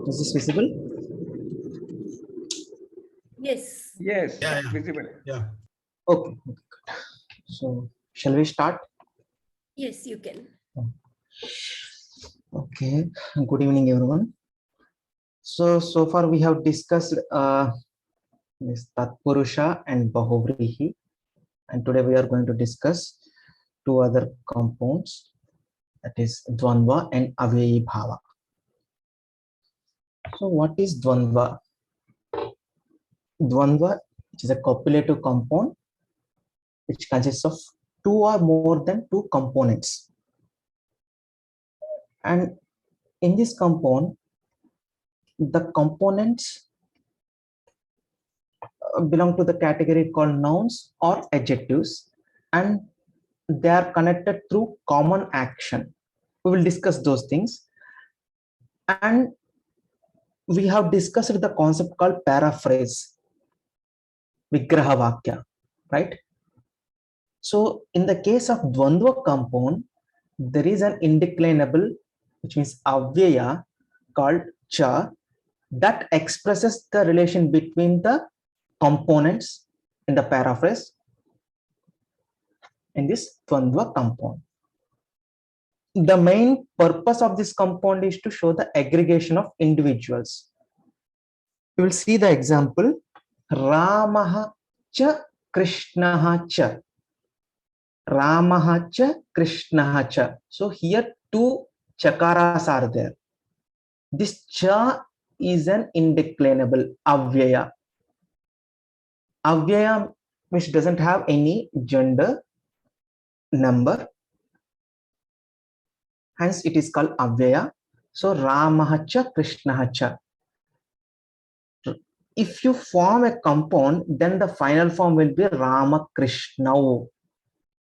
Is this visible? Yes. Yes, Yeah. visible. Yeah. Okay. Good. So, shall we start? Yes, you can. Okay. Good evening, everyone. So far we have discussed this Tatpurusha and Bahuvrihi, and today we are going to discuss two other compounds, that is Dvandva and Avyayi Bhava. So, what is Dvandva? Dvandva is a copulative compound which consists of two or more than two components. And in this compound, the components belong to the category called nouns or adjectives, and they are connected through common action. We will discuss those things. And we have discussed the concept called paraphrase, Vigraha Vakya, right? So in the case of Dvandva compound, there is an indeclinable, which means Avyaya, called Cha, that expresses the relation between the components in the paraphrase in this Dvandva compound. The main purpose of this compound is to show the aggregation of individuals. You will see the example, Ramaha cha Krishnaha cha. Ramaha cha Krishnaha cha. So here two chakaras are there. This cha is an indeclinable Avyaya. Avyaya which doesn't have any gender number, hence it is called Avyaya. So Ramaha cha Krishnaha cha. If you form a compound, then the final form will be Rama Krishnau.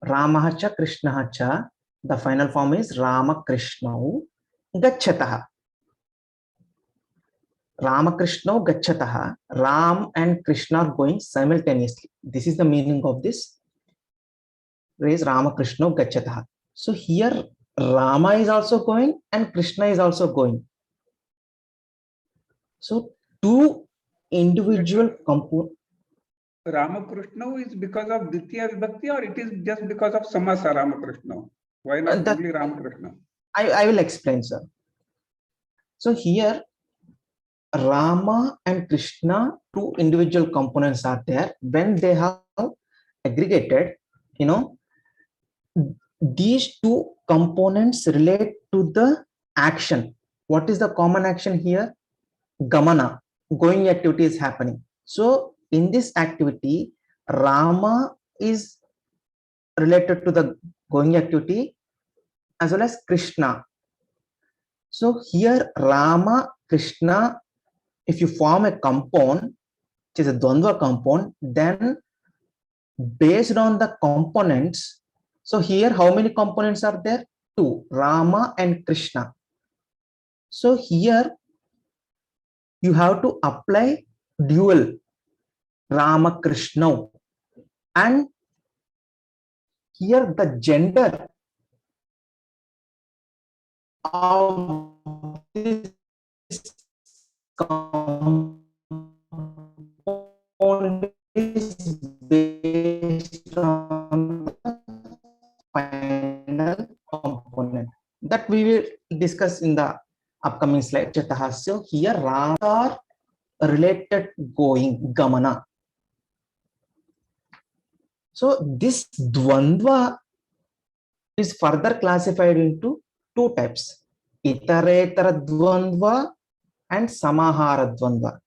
Ramaha cha Krishnaha cha. The final form is Rama Krishnau Gacchataha. Ramakrishnau Gacchataha. Ram and Krishna are going simultaneously. This is the meaning of this phrase Ramakrishnau Gacchataha. So here Rama is also going and Krishna is also going. So two individual components. Ramakrishna is because of Ditya Vibhakti, or it is just because of Samasa Ramakrishna? Why not only Ramakrishna? I will explain, sir. So here Rama and Krishna, two individual components are there. When they have aggregated, these two components relate to the action. What is the common action here? Gamana, going activity is happening. So in this activity, Rama is related to the going activity as well as Krishna. So here Rama, Krishna, if you form a compound, which is a Dvandva compound, then based on the components, so here how many components are there? Two, Rama and Krishna. So here you have to apply dual Rama Krishna, and here the gender of this compound is based on the final component that we will discuss in the upcoming slide. So here Rama are related going Gamana. So this Dvandva is further classified into two types, Itaretara Dvandva and Samahara Dvandva.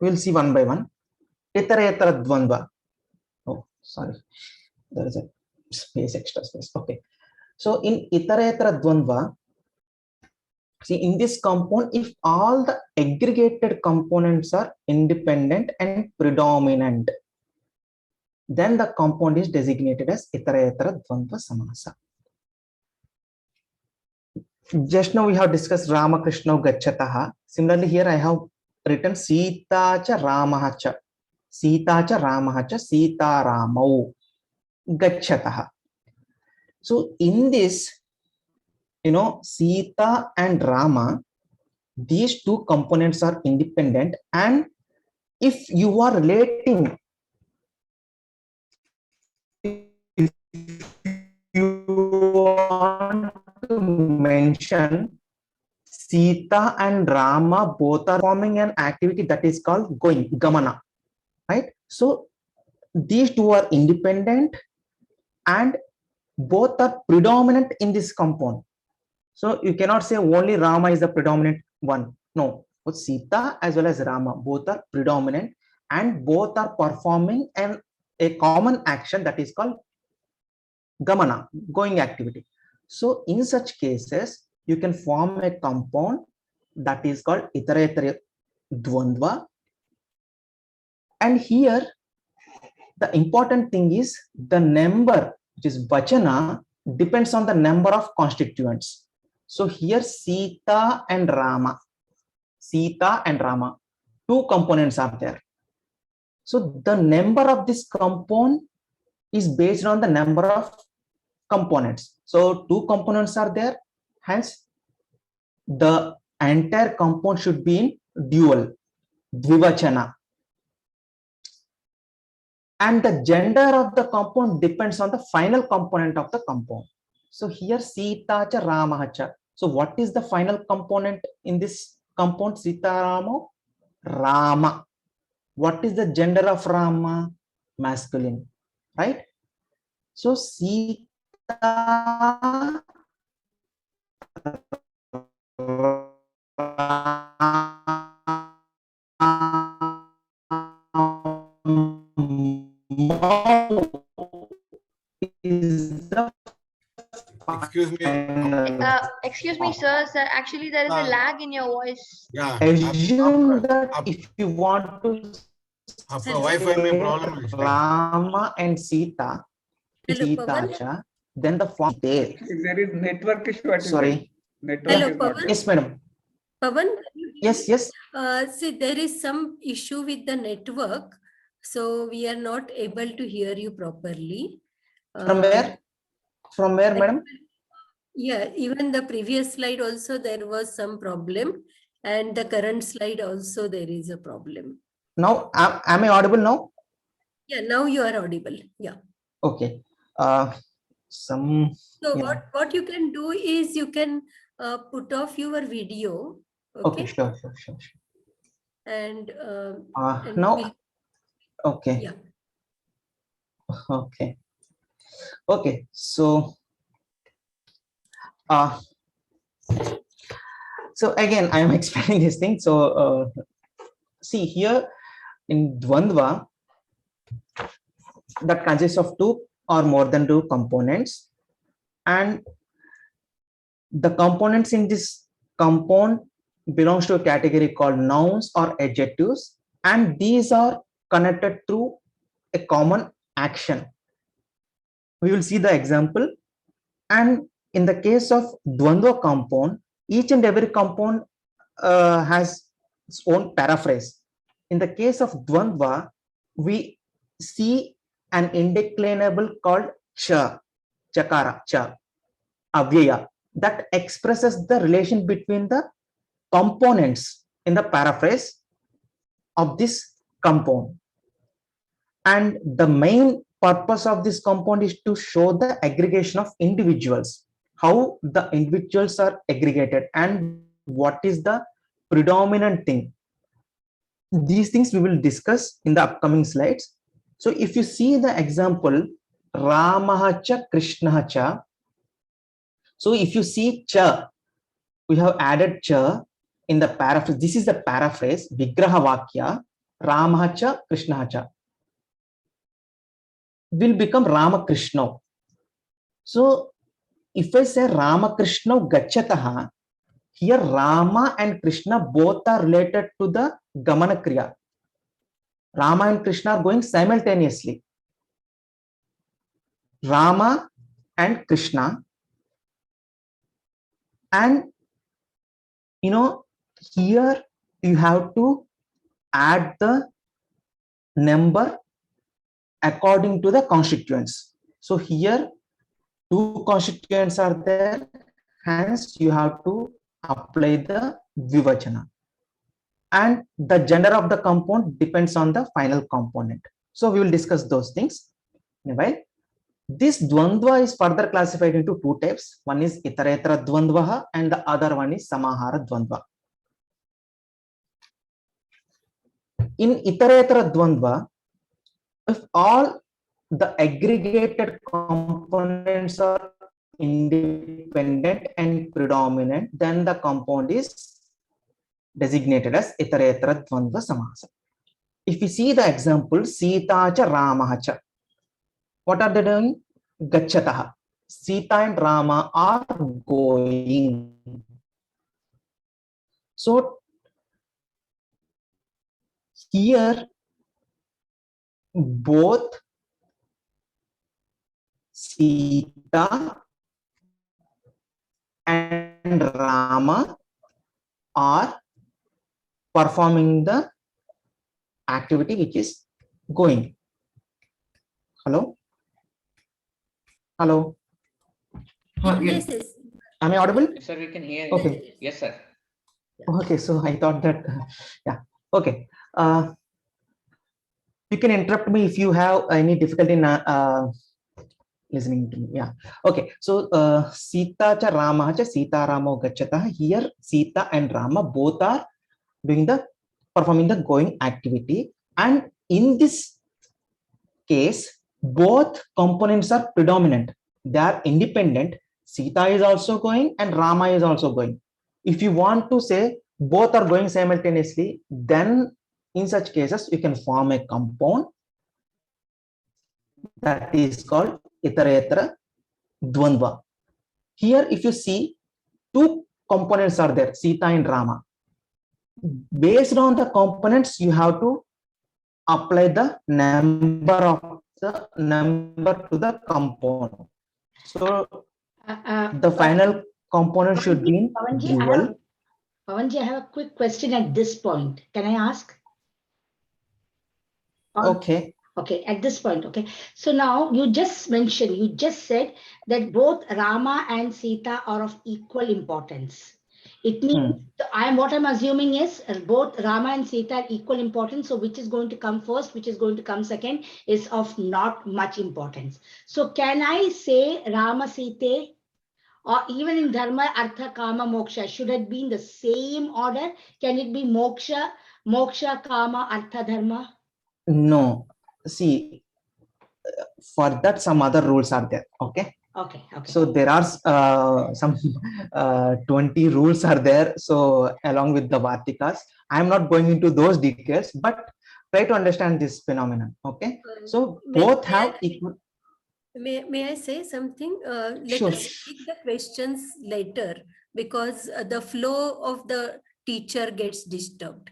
We'll see one by one. Itaretara Dvandva. Oh, sorry. There is a extra space. Okay. So in Itaretara Dvandva, see in this compound, if all the aggregated components are independent and predominant, then the compound is designated as Itaretara Dvandva Samasa. Just now we have discussed Ramakrishna Gacchataha. Similarly, here I have written Sita cha Ramaha cha. Sita cha Ramaha cha Sita Ramau Gacchataha. So in this, Sita and Rama, these two components are independent, and if you are relating, if you want to mention Sita and Rama both are forming an activity that is called going, gamana, right? So these two are independent and both are predominant in this compound. So you cannot say only Rama is the predominant one. No, both Sita as well as Rama, both are predominant and both are performing a common action that is called gamana, going activity. So in such cases, you can form a compound that is called itaretare dvandva. And here, the important thing is the number, which is vachana, depends on the number of constituents. So here Sita and Rama, two components are there. So the number of this compound is based on the number of components. So two components are there, hence the entire compound should be in dual, dvivachana. And the gender of the compound depends on the final component of the compound. So here Sita cha Rama cha. So what is the final component in this compound Sita Rama? Rama. What is the gender of Rama? Masculine, right? So Sita is the Excuse me. Excuse me, sir. Sir, actually, there is a lag in your voice. Yeah. assume that if you want to आपका Wi-Fi में problem है इसका. Rama and Sita, Hello, Sita Pavan. cha, then the form there. There is network issue. at Sorry. Network Hello, is not Pavan. Yes, madam. Pavan, Yes. see, there is some issue with the network, so we are not able to hear you properly. From where? From where, madam? Yeah, even the previous slide also there was some problem, and the current slide also there is a problem. Now, am I audible now? Yeah, now you are audible. Yeah. Okay. So Yeah. what you can do is you can put off your video. Okay, sure. And Now, we'll- okay. yeah. Okay. So, so again, I am explaining this thing. So, see here in Dvandva, that consists of two or more than two components, and the components in this compound belongs to a category called nouns or adjectives, and these are connected through a common action. We will see the example. And in the case of Dvandva compound, each and every compound has its own paraphrase. In the case of Dvandva, we see an indeclinable called cha, chakara, cha, avyaya, that expresses the relation between the components in the paraphrase of this compound. And the main purpose of this compound is to show the aggregation of individuals, how the individuals are aggregated and what is the predominant thing. These things we will discuss in the upcoming slides. So if you see the example, Ramaha cha Krishnaha cha. So if you see cha, we have added cha in the paraphrase. This is the paraphrase, Vigraha Vakya, Ramaha cha Krishnaha cha will become Ramakrishna. So if I say Ramakrishna Gacchataha, here Rama and Krishna both are related to the Gamana Kriya. Rama and Krishna are going simultaneously. Rama and Krishna. And here you have to add the number according to the constituents. So here two constituents are there, hence you have to apply the Vivachana. And the gender of the compound depends on the final component. So we will discuss those things. Anyway, this Dvandva is further classified into two types. One is Itaretara Dvandvaha and the other one is Samahara Dvandva. In Itaretara Dvandva, if all the aggregated components are independent and predominant, then the compound is designated as Itaretara Dvandva Samasa. If we see the example, Sita cha Ramaha cha, what are they doing? Gacchataha. Sita and Rama are going. So here both Sita and Rama are performing the activity which is going. Hello? Hello? Yes, yes. Am I audible? Sir, we can hear you. Okay. Yes, sir. Okay, so I thought that, yeah, okay. You can interrupt me if you have any difficulty in listening to me. Yeah, okay. So, Sita cha Rama cha Sita Ramo Gacchata. Here, Sita and Rama both are doing performing the going activity. And in this case, both components are predominant. They are independent. Sita is also going and Rama is also going. If you want to say both are going simultaneously, then in such cases, you can form a compound that is called Itaretara Dvandva. Here, if you see, two components are there, Sita and Rama. Based on the components, you have to apply the number to the compound. So the final component should be in dual. Pavanji, I have a quick question at this point. Can I ask? Okay. Okay, at this point, okay. So now you just said that both Rama and Sita are of equal importance. It means what I'm assuming is both Rama and Sita are equal importance. So which is going to come first, which is going to come second is of not much importance. So can I say Rama Sita, or even in Dharma, Artha, Kama, Moksha, should it be in the same order? Can it be Moksha, Kama, Artha, Dharma? No. See, for that some other rules are there. Okay. Okay. So there are some 20 rules are there. So along with the Vartikas, I'm not going into those details, but try to understand this phenomenon. Okay. So both have equal. May I say something? Let Sure. us take the questions later because the flow of the teacher gets disturbed.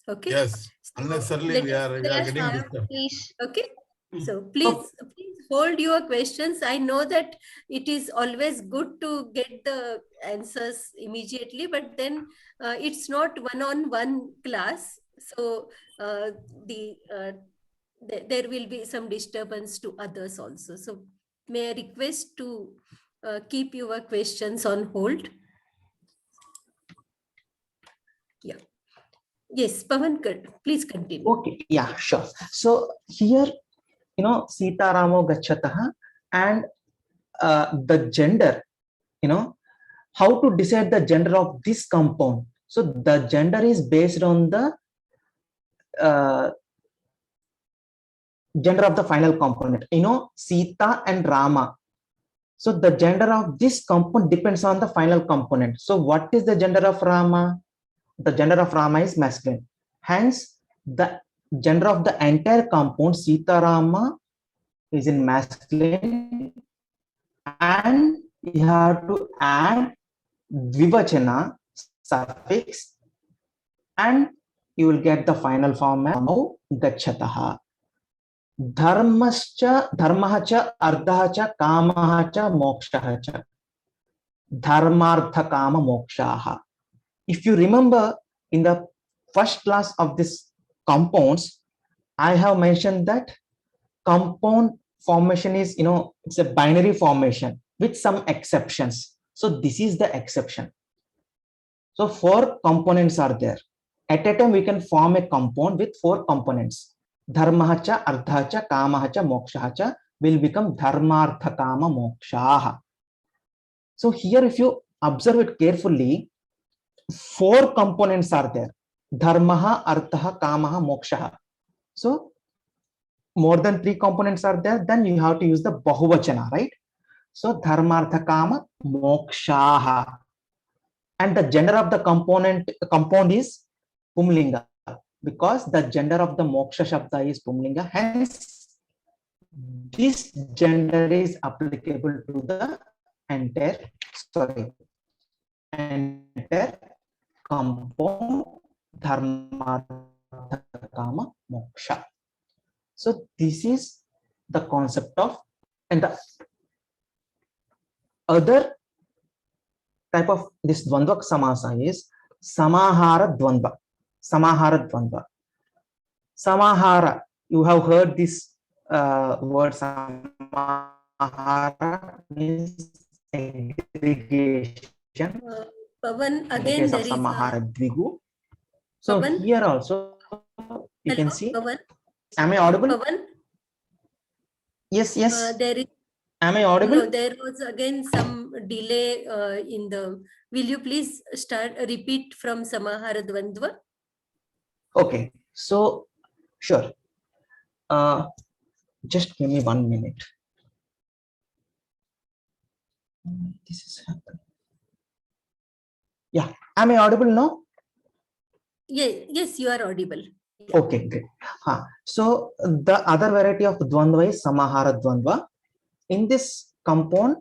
Okay. Yes, So unnecessarily we are getting disturbed. Please. Okay. So please hold your questions. I know that it is always good to get the answers immediately, but then it's not one-on-one class. So there will be some disturbance to others also. So may I request to keep your questions on hold? Yeah. Yes, Pavan, please continue. Okay. Yeah, sure. So here, Sita Ramo Gacchataha and the gender, how to decide the gender of this compound. So the gender is based on the gender of the final component. Sita and Rama. So the gender of this compound depends on the final component. So what is the gender of Rama? The gender of Rama is masculine. Hence, the gender of the entire compound Sita Rama is in masculine, and you have to add Dvivachana suffix, and you will get the final form of Gacchataha. Dharmaha cha Ardhaha cha Kamaha cha Mokshaha cha. Dharmartha Kama Mokshaha. If you remember in the first class of this compounds, I have mentioned that compound formation is, it's a binary formation. with some exceptions. So this is the exception. So 4 components are there. At a time, we can form a compound with 4 components. Dharmaha cha, artha cha, kamaha cha, mokshaha cha will become dharmartha kama mokshaha. So here, if you observe it carefully, 4 components are there. Dharmaha, artha, kamaha, mokshaha. So more than 3 components are there, then you have to use the bahuvachana, right? So dharmartha kama mokshaha. And the gender of the compound is Pumlinga, because the gender of the moksha shabda is Pumlinga. Hence, this gender is applicable to the entire compound dharma kama moksha. So this is the concept of, and the other type of this dvandva samasa is samahara dvandva. Samahara dvandva. Samahara, you have heard this word samahara means aggregation. Pavan, In the again case there of is samahara dvigu. So Pavan? here also you Hello, can see. Pavan? Am I audible? Pavan? Yes. There is Am I audible? no. There was again some delay in the. Will you please repeat from Samahara Dvandva? Okay. So sure. Just give me 1 minute. This is happening. Yeah. Am I audible now? Yes, you are audible. Okay, great. So the other variety of dvandva is samahara dvandva. In this compound,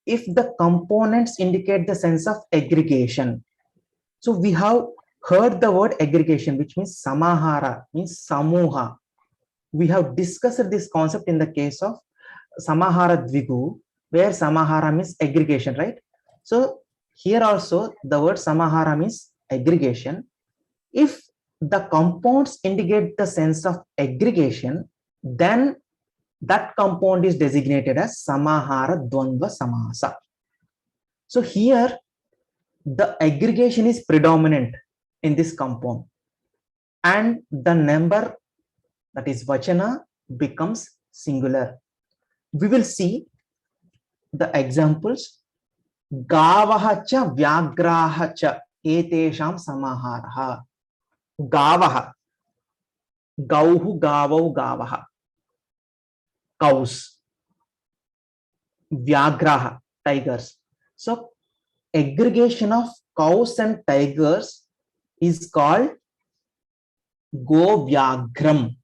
if the components indicate the sense of aggregation, so we have heard the word aggregation, which means samahara, means samuha. We have discussed this concept in the case of samahara dvigu, where samahara means aggregation, right? So here also the word samahara means aggregation. If the compounds indicate the sense of aggregation, then that compound is designated as samahara dvandva samasa. So here the aggregation is predominant in this compound, and the number, that is vachana, becomes singular. We will see the examples. Gavaha cha vyagraha cha etesham samaharaha. Gavaha, gauhu, gavau, gavaha, cows. Vyagraha, tigers. So aggregation of cows and tigers is called Govyagram.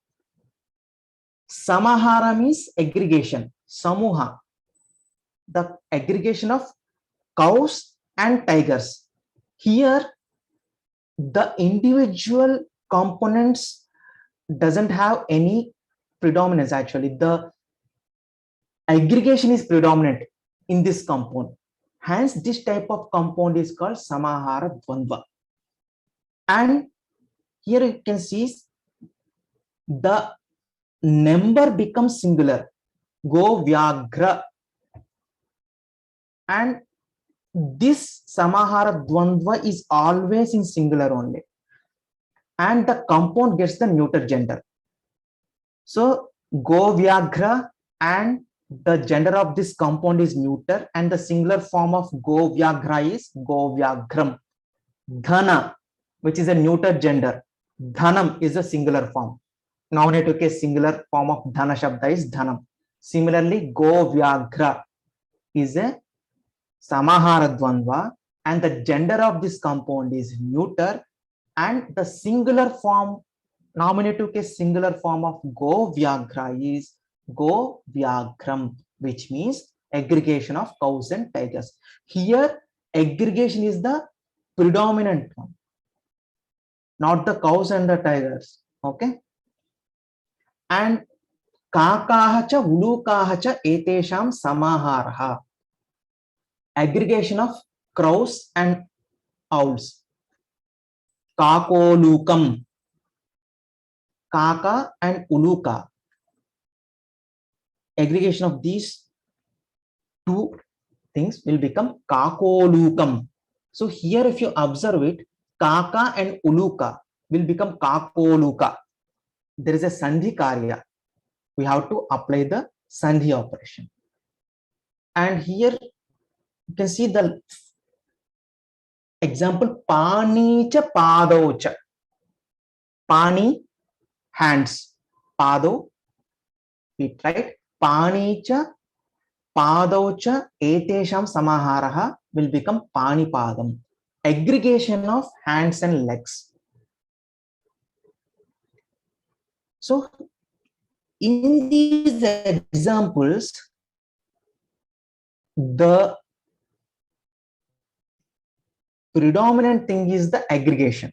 Samahara means aggregation, samuha, the aggregation of cows and tigers. Here the individual components doesn't have any predominance. Actually, the aggregation is predominant in this compound. Hence, this type of compound is called samahara dvandva. And here you can see the number becomes singular, Govyagra. And this samahara dvandva is always in singular only, and the compound gets the neuter gender. So Govyagra, and the gender of this compound is neuter, and the singular form of Govyagra is Govyagram. Dhana, which is a neuter gender, Dhanam is a singular form. Nominative case singular form of Dhana Shabda is Dhanam. Similarly, Govyagra is a samahara dvandva, and the gender of this compound is neuter, and the singular form, nominative case singular form of Govyagra is Govyagram, which means aggregation of cows and tigers. Here aggregation is the predominant one, not the cows and the tigers. Okay. And kakaha cha ulukaha cha etesham samaharaha, aggregation of crows and owls. Kakolukam, kaka and uluka, aggregation of these two things will become kakolukam. So here if you observe it, kaka and uluka will become kakoluka. There is a sandhi karya. We have to apply the sandhi operation. And here you can see the example pani cha pado cha. Pani, hands. Pado, feet, right? Pani cha pado cha etesham samaharaha will become pani padam. Aggregation of hands and legs. So in these examples, the predominant thing is the aggregation.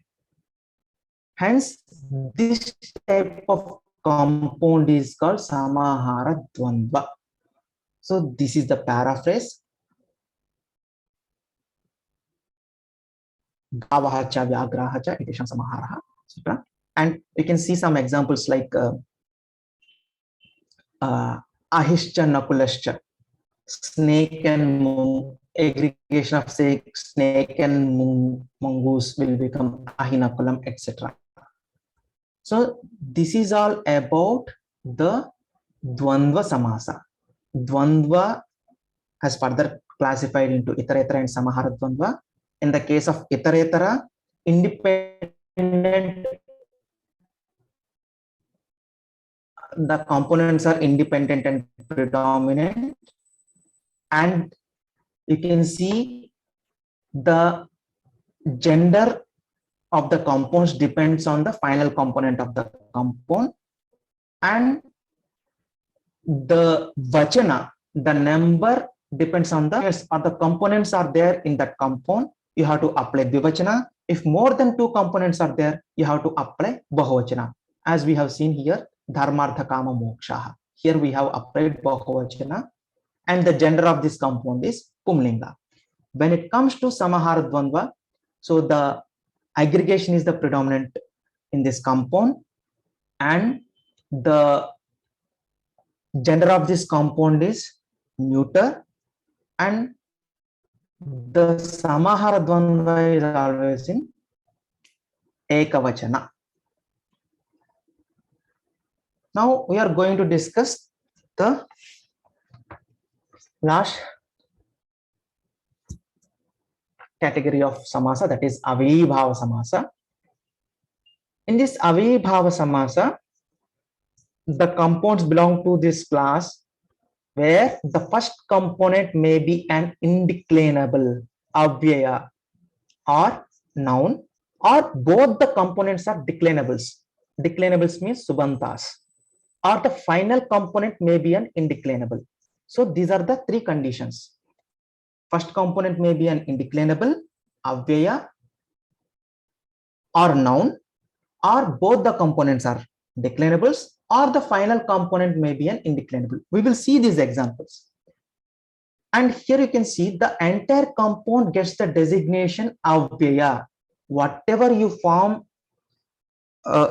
Hence, this type of compound is called samahara dvandva. So this is the paraphrase. Gavaha cha vyagraha cha etesham samaharaha, etc. And you can see some examples like ahischa nakulascha, snake and aggregation of say snake and mongoose will become ahinakulam, etc. So this is all about the dvandva samasa. Dvandva has further classified into itaretara and samahara dvandva. In the case of itaretara, independent, the components are independent and predominant, and you can see the gender of the compounds depends on the final component of the compound, and the vachana, the number depends on the or the components are there in that compound, you have to apply dvivachana. If more than two components are there, you have to apply bahuvachana. As we have seen here, dharmartha kama moksha. Here we have applied bahuvachana, and the gender of this compound is pumlinga. When it comes to samahara dvandva, so the aggregation is the predominant in this compound, and the gender of this compound is neuter, and the samahara dvandva is always in ekavachana. Now we are going to discuss the last category of samasa, that is avibhava samasa. In this avibhava samasa, the compounds belong to this class where the first component may be an indeclinable, avyaya, or noun, or both the components are declinables. Declinables means subantas, or the final component may be an indeclinable. So these are the three conditions. First component may be an indeclinable, avyaya, or noun, or both the components are declinables, or the final component may be an indeclinable. We will see these examples. And here you can see the entire compound gets the designation avyaya. Whatever you form,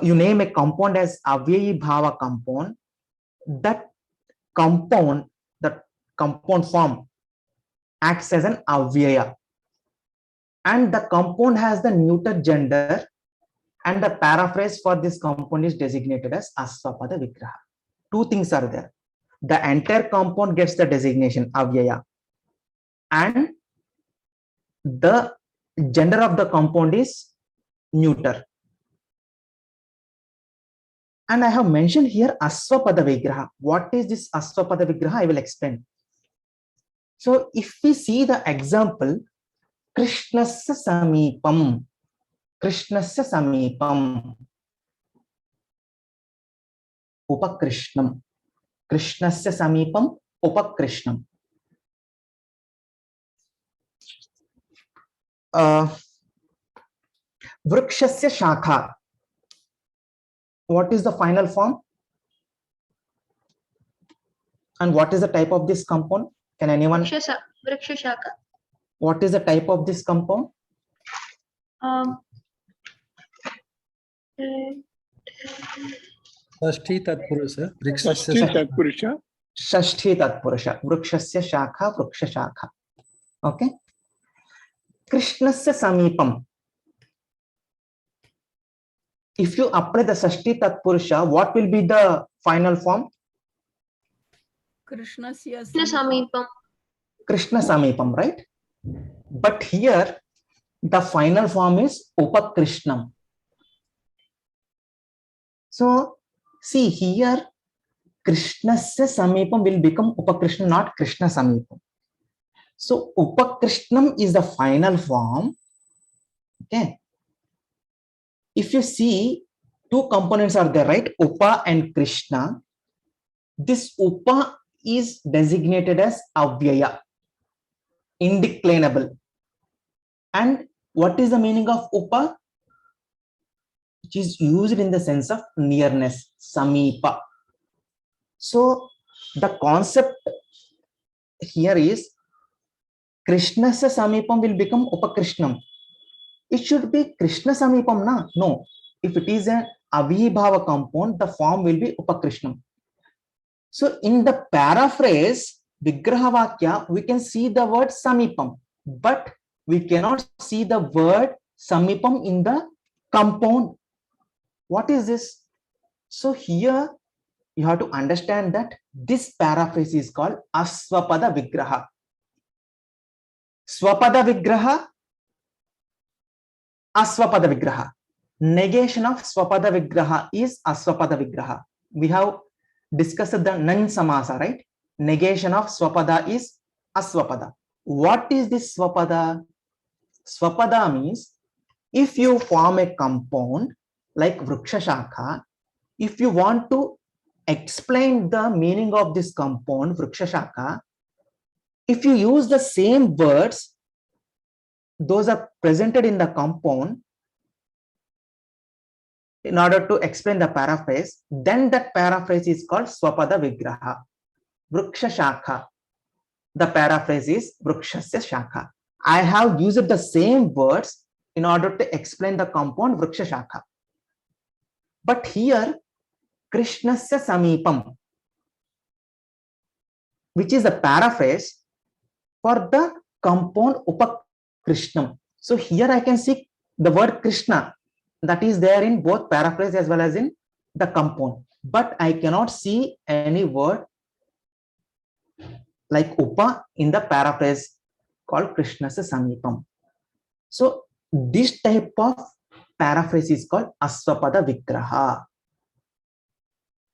you name a compound as avyayi bhava compound, that compound form acts as an avyaya, and the compound has the neuter gender, and the paraphrase for this compound is designated as asvapada vigraha. Two things are there. The entire compound gets the designation avyaya, and the gender of the compound is neuter. And I have mentioned here asvapada vigraha. What is this asvapada vigraha? I will explain. So if we see the example, Krishnasya samipam, Krishnasya samipam, upakrishnam, Krishnasya samipam, upakrishnam. Vrikshasya shakha. What is the final form? And what is the type of this compound? Can anyone? Vriksha shaka. What is the type of this compound? Shashti Tatpurusha. Shashti Tatpurusha. Shashti Tatpurusha. Vrukshasya Shakha, Vruksha Shakha. Okay. Krishnasya Samipam. If you apply the Shashti Tatpurusha, what will be the final form? Krishnasya Samipam. Krishna Samipam, right? But here, the final form is Upakrishnam. So, see here, Krishnasya Samipam will become Upakrishnam, not Krishna Samipam. So, Upakrishnam is the final form. Okay. If you see, two components are there, right? Upa and Krishna. This Upa is designated as Avyaya, indeclinable. And what is the meaning of Upa? Which is used in the sense of nearness, Samipa. So the concept here is Krishnasya Samipam will become Upakrishnam. It should be Krishna Samipam, na? No. If it is an Avibhava compound, the form will be Upakrishnam. So in the paraphrase, Vigraha Vakya, we can see the word Samipam, but we cannot see the word Samipam in the compound. What is this? So here you have to understand that this paraphrase is called Aswapada Vigraha. Swapada Vigraha, Aswapada Vigraha. Negation of Swapada Vigraha is Aswapada Vigraha. We have discussed the Nan Samasa, right? Negation of Swapada is Aswapada. What is this Swapada? Swapada means if you form a compound like Vruksha Shakha, if you want to explain the meaning of this compound, Vruksha Shakha, if you use the same words, those are presented in the compound, in order to explain the paraphrase, then that paraphrase is called Swapada Vigraha. Vruksha Shakha. The paraphrase is Vrukshasya Shakha. I have used the same words in order to explain the compound Vruksha Shakha. But here, Krishnasya Samipam, which is the paraphrase for the compound Upakrishnam. So here I can see the word Krishna that is there in both paraphrase as well as in the compound. But I cannot see any word like Upa in the paraphrase called Krishnasya Samipam. So this type of paraphrase is called Aswapada Vigraha.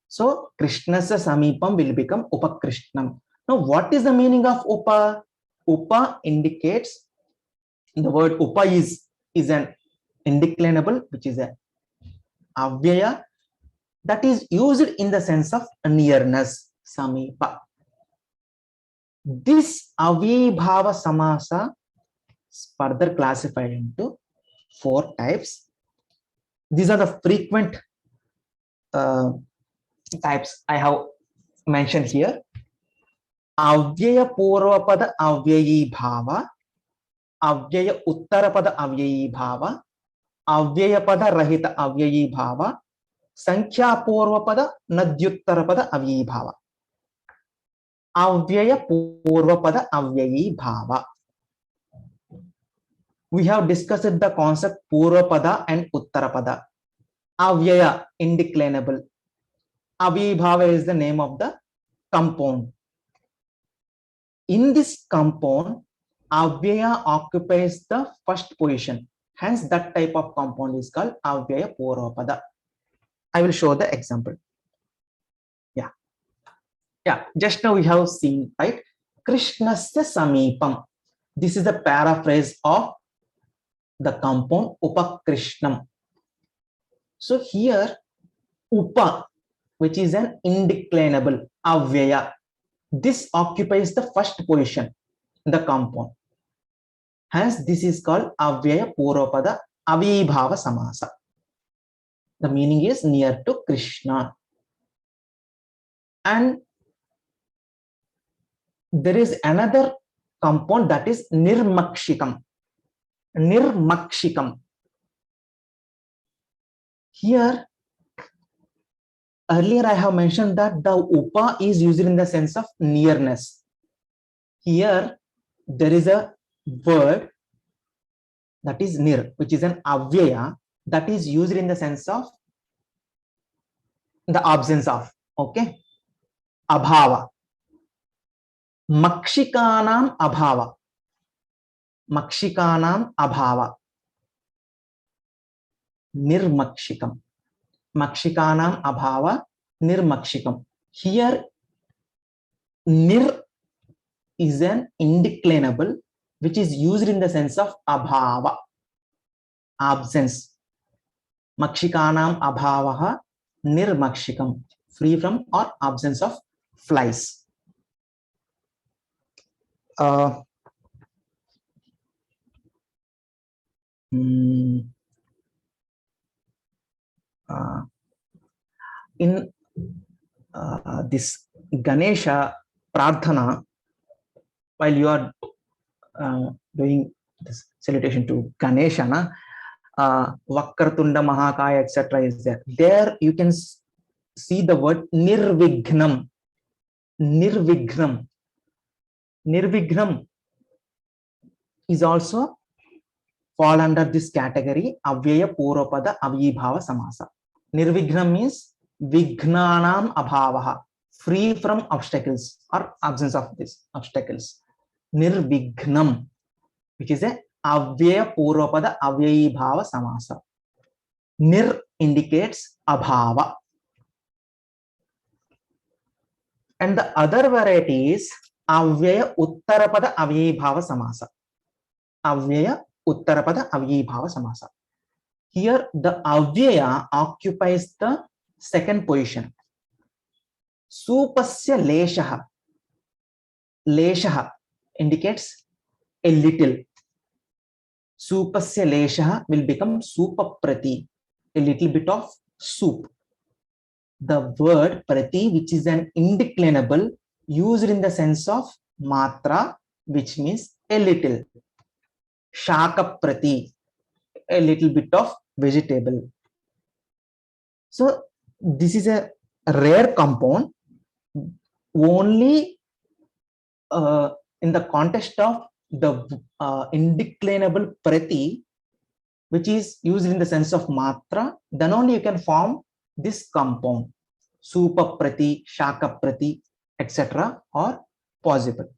So Krishnasya Samipam will become Upakrishnam. Now what is the meaning of Upa? Upa indicates, the word Upa is an indeclinable, which is a Avyaya, that is used in the sense of nearness, Samipa. This Avibhava Samasa is further classified into 4 types. These are the frequent types I have mentioned here. Avyaya Purvapada Avyayi Bhava, Avyaya Uttarapada Avyayi Bhava, Avyaya Pada Rahita Avyayi Bhava, Sankhya Purvapada Nadyuttarapada Avyayi Bhava. Avyaya Purvapada Avyayi Bhava. We have discussed the concept Purvapada and Uttarapada. Avyaya, indeclinable. Avyayi Bhava is the name of the compound. In this compound, Avyaya occupies the first position. Hence, that type of compound is called Avyaya Purvapada. I will show the example. Yeah, just now we have seen, right? Krishnasya Samipam. This is the paraphrase of the compound Upakrishnam. So here, Upa, which is an indeclinable Avyaya, this occupies the first position in the compound. Hence, this is called Avyaya Purvapada Avibhava Samasa. The meaning is near to Krishna. And there is another compound that is Nirmakshikam. Nirmakshikam. Here, earlier I have mentioned that the upa is used in the sense of nearness. Here there is a word that is nir, which is an avyaya that is used in the sense of the absence of. Okay, abhava. Makshikanam abhava. Makshikanam abhava. Nirmakshikam. Makshikanam abhava nirmakshikam. Here nir is an indeclinable which is used in the sense of abhava, absence. Makshikanam abhavaha nirmakshikam, free from or absence of flies. In this Ganesha Prarthana, while you are doing this salutation to Ganesha, Vakkartunda Mahakaya, etc. is there. There you can see the word Nirvignam. Nirvignam. Nirvignam is also fall under this category Avyaya Purvapada Avyibhava Samasa. Nirvignam means Vignanam Abhavaha, free from obstacles or absence of these obstacles. Nirvignam, which is a Avyaya Purvapada Avyibhava Samasa. Nir indicates Abhava. And the other variety is Avyaya Uttarapada Avyibhava Samasa. Avyaya Uttarapada Avyibhava Samasa. Here the Avyaya occupies the second position. Supasya leshaha. Leshaha indicates a little. Supasya leshaha will become supaprati, a little bit of soup. The word prati, which is an indeclinable, used in the sense of matra, which means a little. Shaka prati, a little bit of vegetable. So this is a rare compound only in the context of the indeclinable prati, which is used in the sense of matra, then only you can form this compound. Supa prati, shaka prati, etc. are possible.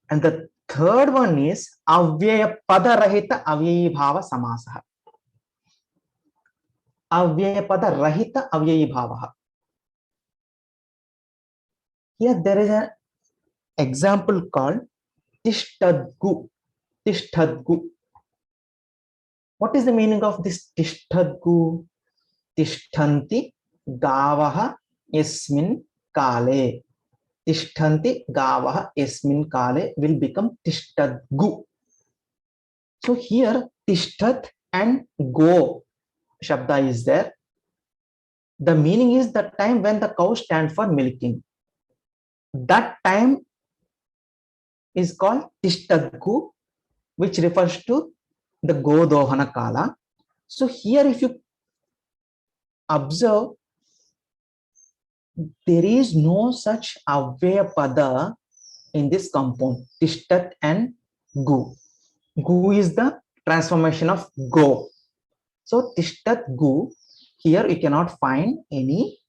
And the third one is Avyaya Padarahita Avyayibhava Samasaha. Avyaya Padarahita Avyayibhavaha. Here there is an example called Tishtadgu. Tishtadgu. What is the meaning of this Tishtadgu? Tishtanti Gavaha Yasmin Kale. Tishtanti Gavaha Yasmin Kale will become Tishtadgu. So here Tishtat and Go Shabda is there. The meaning is the time when the cow stands for milking. That time is called Tishtadgu, which refers to the Godohana Kala. So here if you observe, there is no such Avyaya Pada in this compound, Tishtat and Gu. Gu is the transformation of Go. So Tishtat Gu, here you cannot find any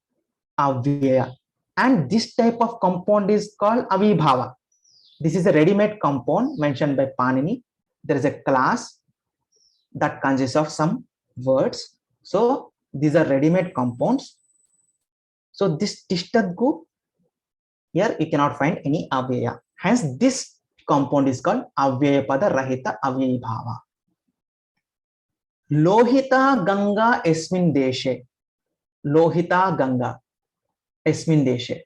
Avyaya. And this type of compound is called Avibhava. This is a ready-made compound mentioned by Panini. There is a class that consists of some words. So these are ready-made compounds. So this Tishtadgu, here you cannot find any Avyaya. Hence this compound is called Avyaya Pada Rahita Avyayibhava. Lohita Ganga Esmin Deshe. Lohita Ganga Esmin Deshe.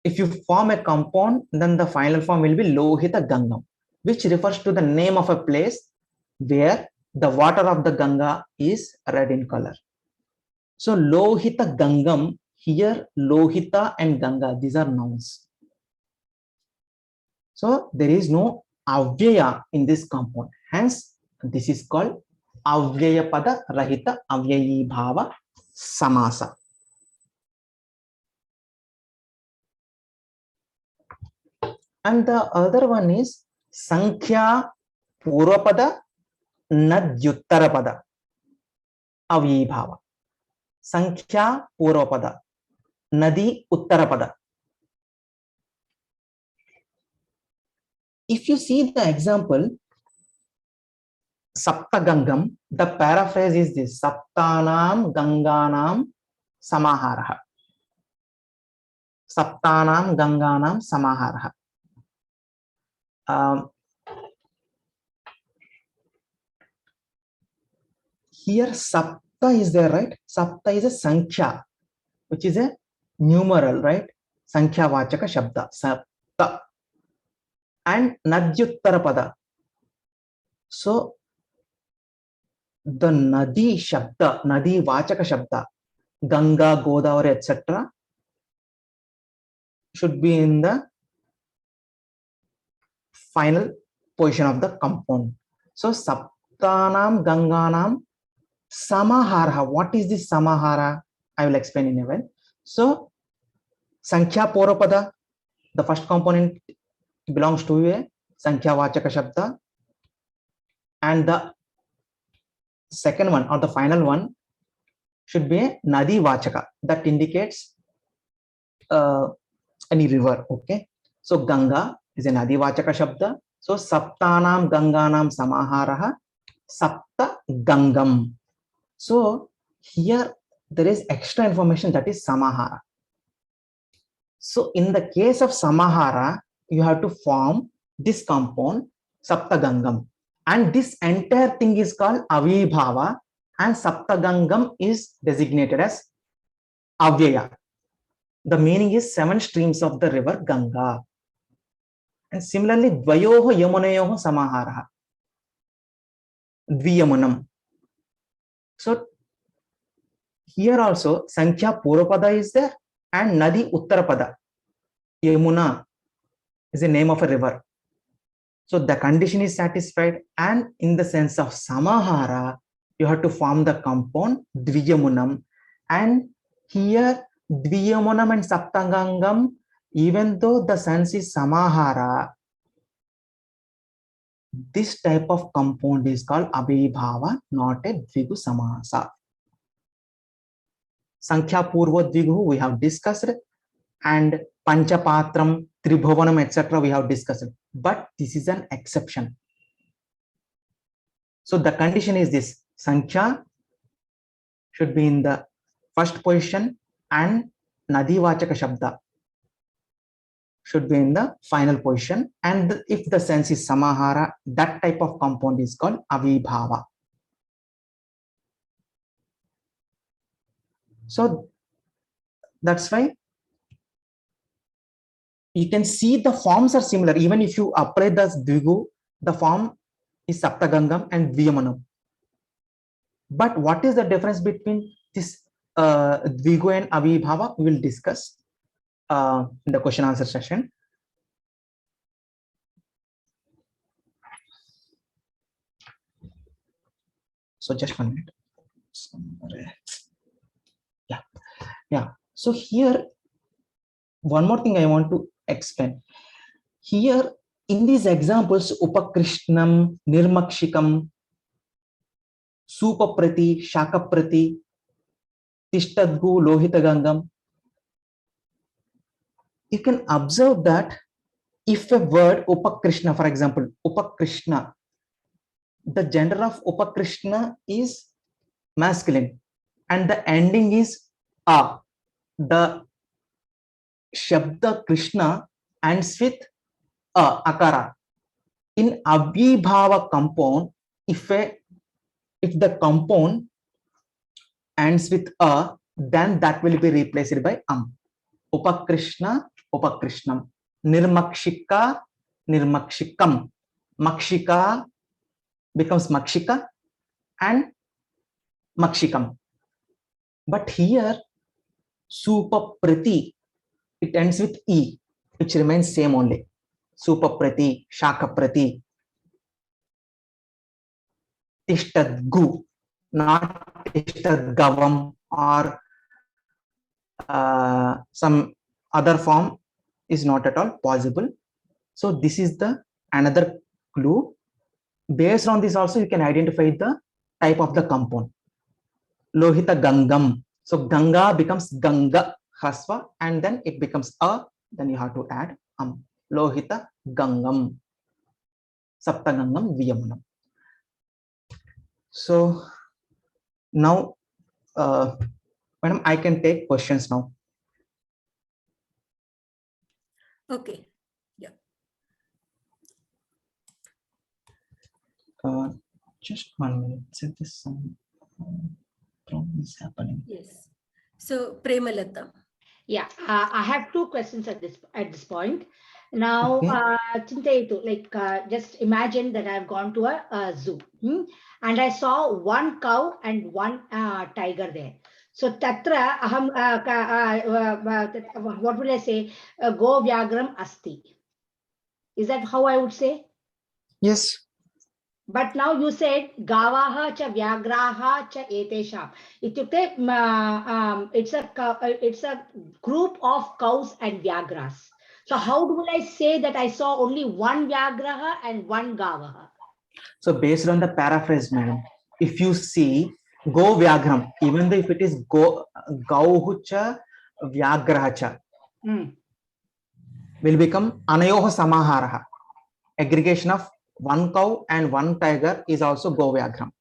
If you form a compound, then the final form will be Lohita Gangam, which refers to the name of a place where the water of the Ganga is red in color. So Lohita Gangam, here Lohita and Ganga, these are nouns. So there is no Avyaya in this compound. Hence, this is called Avyaya rahita avyayi bhava samasa. And the other one is Sankhya Purvapada Nadyuttarapada Avyayi bhava. Sankhya Purvapada Nadi Uttarapada. If you see the example, Saptagangam, the paraphrase is this: Saptanam Ganganam Samaharaha. Saptanam Ganganam Samaharaha. Here Sapta is there, right? Sapta is a Sankhya, which is a numeral, right? Sankhya Vachaka Shabda, Sapta. And Nadyuttarapada. So the Nadi Shabda, Nadi Vachaka Shabda, Ganga, Godavari, etc. should be in the final position of the compound. So Saptanam Ganganam Samahara. What is this Samahara? I will explain in a while. So Sankhya Purapada, the first component belongs to a Sankhya Vachaka Shabda, and the second one or the final one should be a Nadi Vachaka that indicates any river. Okay, so Ganga is a Nadi Vachaka Shabda. So Saptanam Ganganam Samaharaha Sapta Gangam. So here there is extra information, that is Samahara. So in the case of Samahara, you have to form this compound Saptagangam, and this entire thing is called Avibhava, and Saptagangam is designated as Avyaya. The meaning is 7 streams of the river Ganga. And similarly, Dvayoho Yamunayoho Samaharaha, Dviyamunam. So here also Sankhya Purapada is there and Nadi Uttarapada. Yamuna is the name of a river. So the condition is satisfied, and in the sense of Samahara, you have to form the compound Dviyamunam. And here Dviyamunam and Saptagangam, even though the sense is Samahara, this type of compound is called Abhibhava, not a Dvigu Samasa. Sankhya Purva Dvigu we have discussed, and Panchapatram, Tribhuvanam, etc. we have discussed. But this is an exception. So the condition is this: Sankhya should be in the first position and Nadi Vachaka Shabda should be in the final position. And if the sense is Samahara, that type of compound is called Avibhava. So that's why you can see the forms are similar. Even if you apply the Dvigu, the form is Saptagangam and Dviyamanam. But what is the difference between this Dvigu and Avibhava? We will discuss in the question answer session. So just 1 minute. Yeah. So here, one more thing I want to explain. Here in these examples, Upakrishnam, Nirmakshikam, Supaprati, Shakaprati, Tishtadgu, Lohitagangam, you can observe that if a word Upakrishna, for example, Upakrishna, the gender of Upakrishna is masculine and the ending is A. The Shabda Krishna ends with A, Akara. In Abhibhava compound, if the compound ends with A, then that will be replaced by Upakrishna, Upakrishnam. Nirmakshika, Nirmakshikam. Makshika becomes Makshika and Makshikam. But here, Supaprati, it ends with E, which remains same only. Supaprati, Shakaprati. tishtadgu, not tishtadgavam or some other form is not at all possible. So this is the another clue. Based on this also you can identify the type of the compound. Lohita Gangam. So Ganga becomes Ganga Hasva and then it becomes a, then you have to add Lohita Gangam. Saptagangam Viyamunam. So now, madam, I can take questions now. Okay. Just 1 minute. So this some problem is happening. Yes. So Premalata. Yeah, I have two questions at this point. Now, Chintayetu, like just imagine that I've gone to a zoo and I saw one cow and one tiger there. So tatra aham what will I say? Go Vyagram asti. Is that how I would say? Yes. But now you said Gavaha cha Vyagraha cha etesham. It's a group of cows and Vyagras. So how will I say that I saw only one Vyagraha and one Gavaha? So based on the paraphrase, madam, if you see Go Vyagram, even though if it is Go Gauhucha Vyagrahacha, will become Anayoha Samaharaha. Aggregation of one cow and one tiger is also Go Vyagram.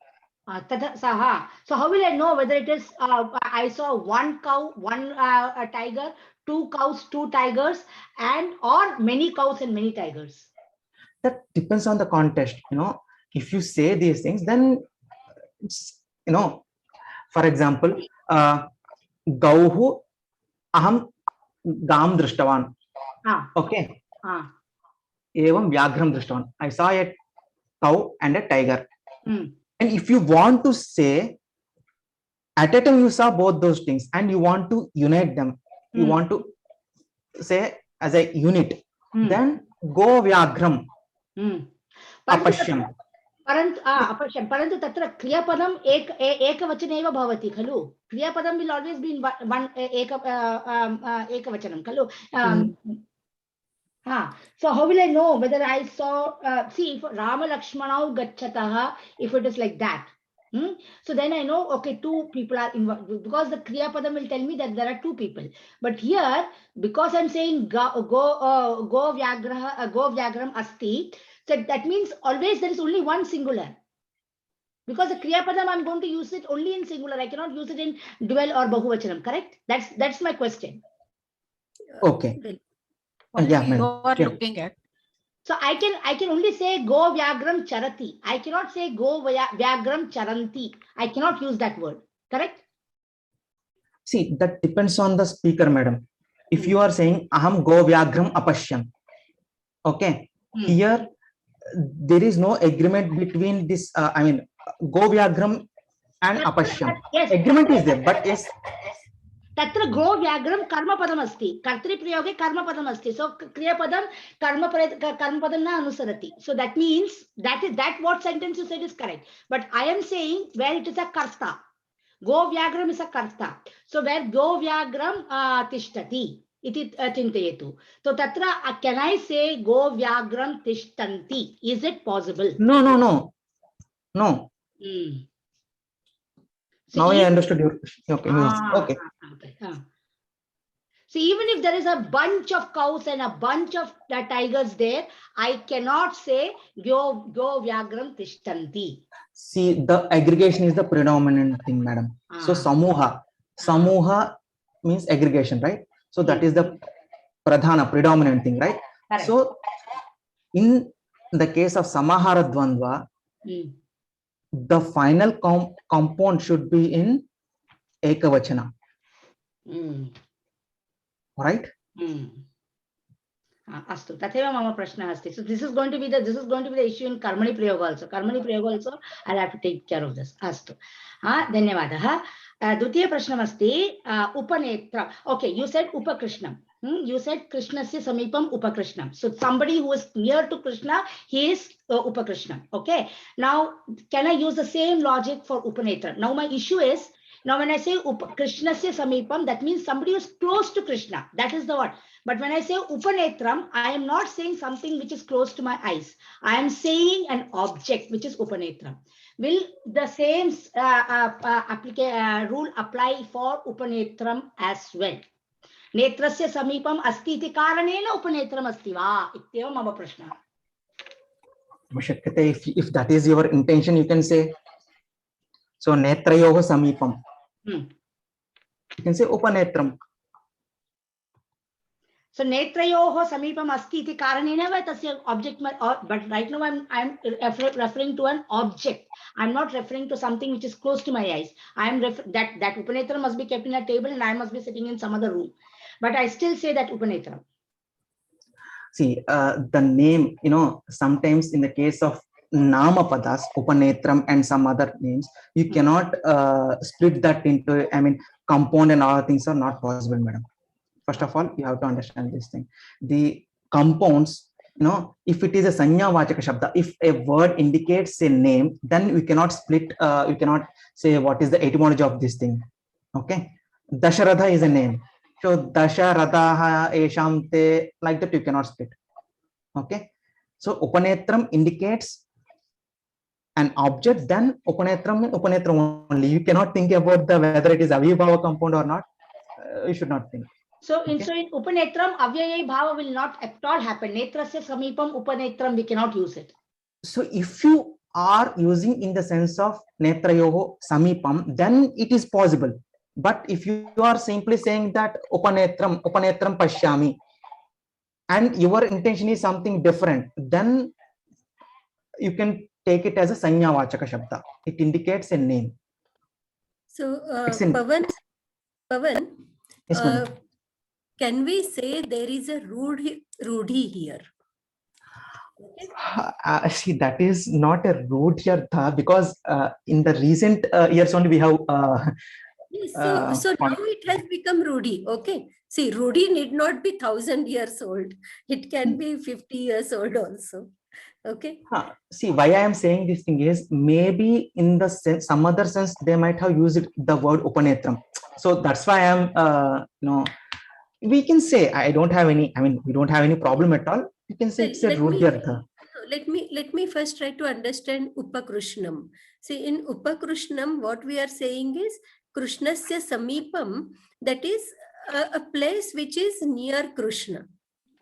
So how will I know whether it is I saw one cow, one a tiger, two cows, two tigers, and or many cows and many tigers? That depends on the context. If you say these things, then it's, for example, Gauhu aham gam drishtavan. Okay. Evam Vyagram drishtavan. I saw a cow and a tiger. And if you want to say, at a time you saw both those things and you want to unite them, you want to say as a unit, then Go Vyagram Apashyam. Parantu tatra kriyapadam ekavachane eva bhavati khalu. Kriyapadam will always be in one ekavachanam khalu. So how will I know whether I saw, see, if Rama Lakshmanau Gachataha, if it is like that. So then I know, okay, two people are involved, because the Kriya Padam will tell me that there are two people. But here, because I'm saying go Vyagram Asti, so that means always there is only one singular. Because the Kriya Padam, I'm going to use it only in singular. I cannot use it in dual or Bahuvachanam, correct? That's my question. Okay. Yeah, you are looking at. So I can only say Go Vyagram Charati. I cannot say Go Vyagram Charanti. I cannot use that word. Correct? See, that depends on the speaker, madam. If you are saying Aham Go Vyagram Apashyam, okay, here there is no agreement between this. Go Vyagram and Apashyam. Yes. Agreement is there, but yes. Tatra Go Vyagram Karma Padam Asti. Kartri Prayoge Karma Padam Asti. So Kriya Padam Karma Padam na Anusarati. So that means that what sentence you said is correct. But I am saying where it is a Karta. Go Vyagram is a Karta. So where Go Vyagram Tishtati. Iti Chintayetu. So tatra can I say Go Vyagram Tishtanti? Is it possible? No. So now I understood your question. Okay. Okay. So even if there is a bunch of cows and a bunch of tigers there, I cannot say Go Vyagram Tishtanti. See, the aggregation is the predominant thing, madam. So Samuha means aggregation, right? So that is the predominant thing, right? Correct. So in the case of Samahara Dvandva, the final compound should be in Ekavachana. Right? Astu. Tatheva mama prashna asti. So this is going to be the issue in Karmani Prayoga also. Karmani Prayoga also, I'll have to take care of this. Astu. Dhanyavadaha. Dutiya prashnam asti Upanetra. Okay, you said Upakrishnam. You said Krishnasya Samipam Upakrishnam. So somebody who is near to Krishna, he is Upakrishnam. Okay. Now, can I use the same logic for Upanetram? Now, my issue is, now when I say Krishnasya Samipam, that means somebody who is close to Krishna. That is the word. But when I say Upanetram, I am not saying something which is close to my eyes. I am saying an object which is Upanetram. Will the same rule apply for Upanetram as well? नेत्रस्य समीपम अस्ति इति कारणेन उपनेत्रम अस्ति वा इत्येव मम प्रश्नः. If that is your intention, you can say so. Netrayoh samipam. You can say upanetram. So नेत्रयोः समीपम अस्ति इति कारणेन वा तस्य object. But right now I'm referring to an object. I'm not referring to something which is close to my eyes. I am that upanetram must be kept in a table and I must be sitting in some other room. But I still say that Upanetram. See, the name, sometimes in the case of Nama Padas, Upanetram and some other names, you cannot split that into, compound and other things are not possible, madam. First of all, you have to understand this thing. The compounds, if it is a Sanya Vachaka Shabda, if a word indicates a name, then we cannot split, you cannot say what is the etymology of this thing. Okay. Dasharatha is a name. So Dasha Radaha Eshamte, like that you cannot split. Okay. So Upanetram indicates an object, then Upanetram only. You cannot think about whether it is Avibhava compound or not. You should not think. So in Upanetram, Avyayai Bhava will not at all happen. Netrasya Samipam Upanetram, we cannot use it. So if you are using in the sense of Netrayoho Samipam, then it is possible. But if you are simply saying that Upanetram Pashyami, and your intention is something different, then you can take it as a Sanya Vachaka Shabda. It indicates a name. So, Pavan, yes, can we say there is a Rudhi here? See, that is not a Rudhyartha because in the recent years only we have so now it has become Rudhi. Okay. See, Rudhi need not be 1,000 years old. It can be 50 years old also. Okay. See, why I am saying this thing is maybe in the sense, some other sense they might have used the word Upanetram. So that's why I am, we can say we don't have any problem at all. You can say it's a Rudhyartha. Let me first try to understand Upakrishnam. See, in Upakrishnam, what we are saying is Krishnasya Samipam, that is a place which is near Krishna.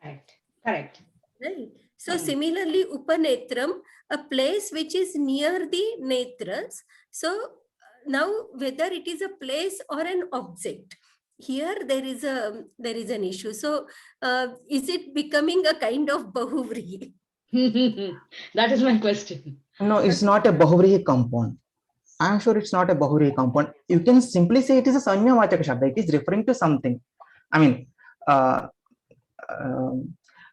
Correct. Right. So similarly, Upanetram, a place which is near the netras. So now whether it is a place or an object, here there is an issue. So is it becoming a kind of Bahuvrihi? That is my question. No, it's not a Bahuvrihi compound. I'm sure it's not a Bahuvrihi compound. You can simply say it is a Sanya Vachaka Shabda. It is referring to something.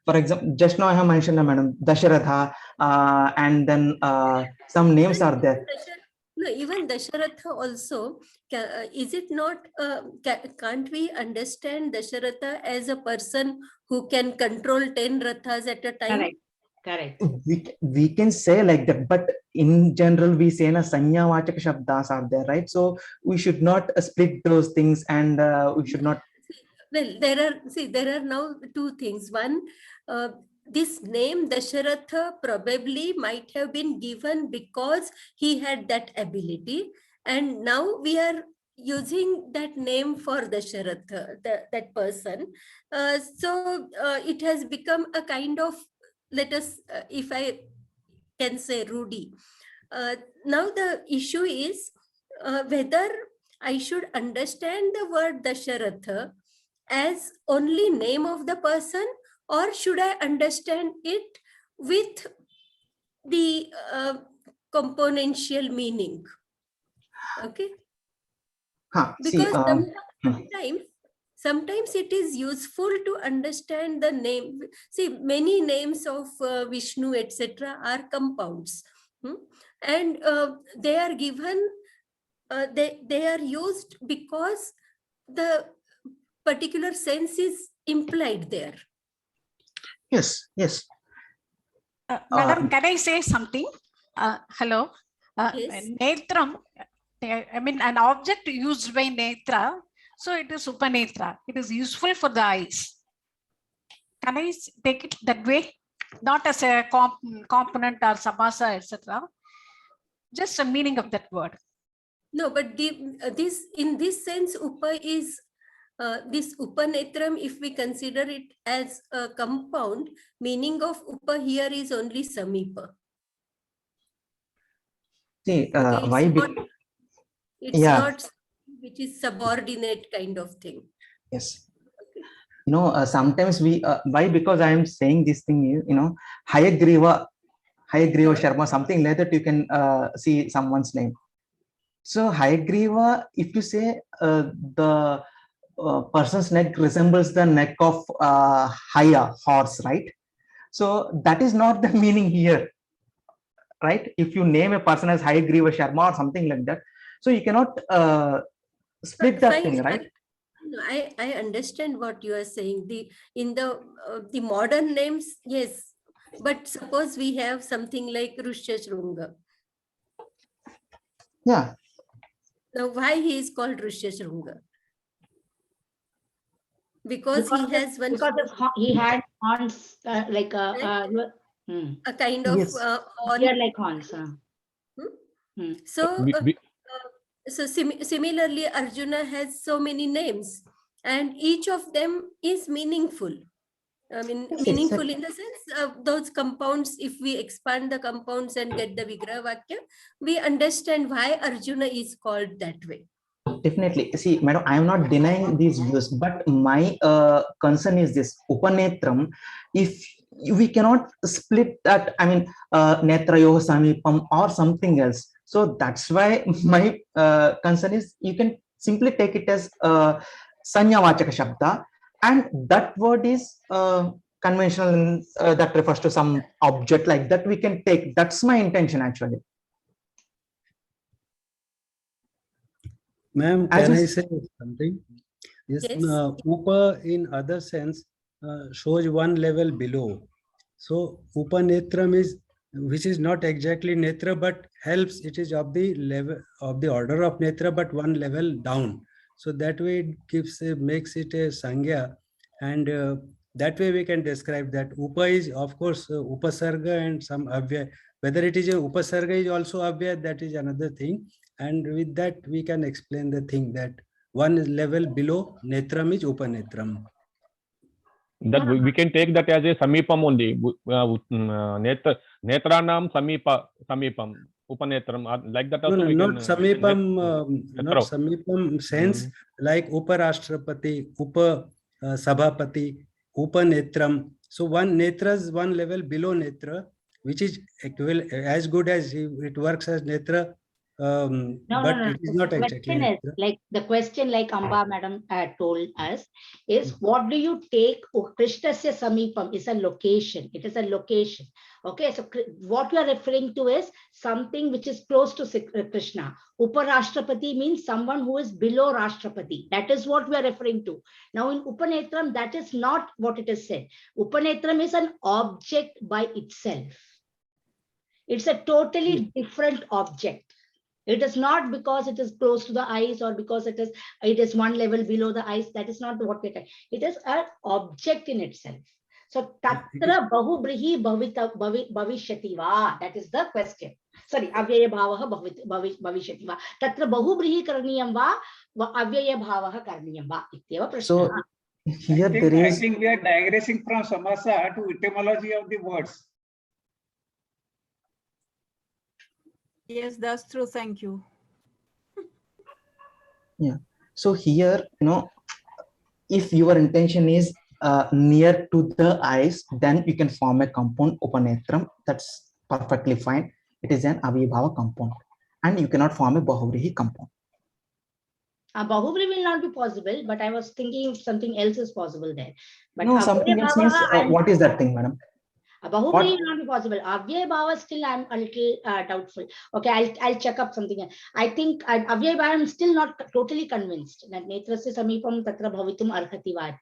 For example, just now I have mentioned, madam, Dasharatha, and then some names are there. No, even Dasharatha also, is it not, can't we understand Dasharatha as a person who can control 10 rathas at a time? Correct. We can say like that, but in general we say na Sanya Vachaka Shabdas are there, right? So we should not split those things, and we should not. Well, there are now two things. One, this name Dasharatha probably might have been given because he had that ability, and now we are using that name for Dasharatha, that person. So it has become a kind of, let us, if I can say, Rudi. Now the issue is whether I should understand the word Dasharatha as only name of the person, or should I understand it with the componential meaning? Okay. Because sometimes it is useful to understand the name. See, many names of Vishnu, etc. are compounds. And they are given, they are used because the particular sense is implied there. Yes, yes. Madam, can I say something? Hello. Yes. Netram, I mean, an object used by netra, so it is upanetra. It is useful for the eyes. Can I take it that way? Not as a component or samasa, etc. Just a meaning of that word. No, but this in this sense, upa is this upanetram. If we consider it as a compound, meaning of upa here is only samipa. See, Okay, why? it's Yeah. not which is subordinate kind of thing. Yes. You know, sometimes we why, because I am saying this thing is, you know, Hayagriva Sharma, something like that. You can see someone's name. So Hayagriva, if you say the person's neck resembles the neck of Haya horse, right? So that is not the meaning here, right? If you name a person as Hayagriva Sharma or something like that, so you cannot split that thing, right? No, I understand what you are saying. In the modern names, yes, but suppose we have something like Rushyashrunga. Yeah. Now, why he is called Rushyashrunga? Because he has one. Because he had horns like a kind of Yes. horn. here like horns. So, similarly, Arjuna has so many names, and each of them is meaningful. I mean, Yes, meaningful exactly. in the sense those compounds, if we expand the compounds and get the Vigraha Vakya, we understand why Arjuna is called that way. Definitely. See, madam, I am not denying these views, but my concern is this: Upanetram. If we cannot split that, I mean, Netra Yoga Samipam or something else. So that's why my concern is you can simply take it as Sanya Vachaka Shabda, and that word is conventional and that refers to some object like that we can take. That's my intention actually. Ma'am, can I say something? Yes, Yes. Upa in other sense shows one level below. So Upanetram is, which is not exactly Netra, but helps, it is of the level of the order of Netra, but one level down. So that way it gives, makes it a Sangya, and that way we can describe that Upa is, of course, Upasarga and some Avya. Whether it is a Upasarga is also Avya, that is another thing. And with that, we can explain the thing that one level below Netram is Upanetram. That we can take that as a Samipam only. Netranam Samipam. Upanetram. Like that also No, we not can. Samipam, not Samipam sense like Uparashtrapati, Upa Sabhapati, Upanetram. So one Netra is one level below Netra, which is as good as it works as Netra. But it is not exactly. The question like Amba madam told us is, what do you take? Krishnasya Samipam is a location. It is a location. Okay, so what you are referring to is something which is close to Krishna. Uparashtrapati means someone who is below Rashtrapati. That is what we are referring to. Now in Upanetram, that is not what it is said. Upanetram is an object by itself. It's a totally different object. It is not because it is close to the eyes or because it is one level below the eyes. That is not what we are. It is an object in itself. So tatra bahubrihi bhavishyati va. That is the question. Sorry, avyaya bhavaha bhavishyati va. Tatra bahubrihi karaniyam va avyaya bhavaha karaniyam va. Ityeva prashna. So here I think we are digressing from samasa to etymology of the words. Yes, that's true. Thank you. Yeah. So here, you know, if your intention is near to the eyes, then you can form a compound Upanetram. That's perfectly fine. It is an Avibhava compound. And you cannot form a Bahuvrihi compound. Bahubali will not be possible, but I was thinking something else is possible there. But no, something else means what is that thing, madam? Bahubali will not be possible. Avyay Bhava still I'm a little doubtful. Okay, I'll check up something. I think Avyay Bhava I'm still not totally convinced that Netrasya Samipam Tatra Bhavitum Arhati va.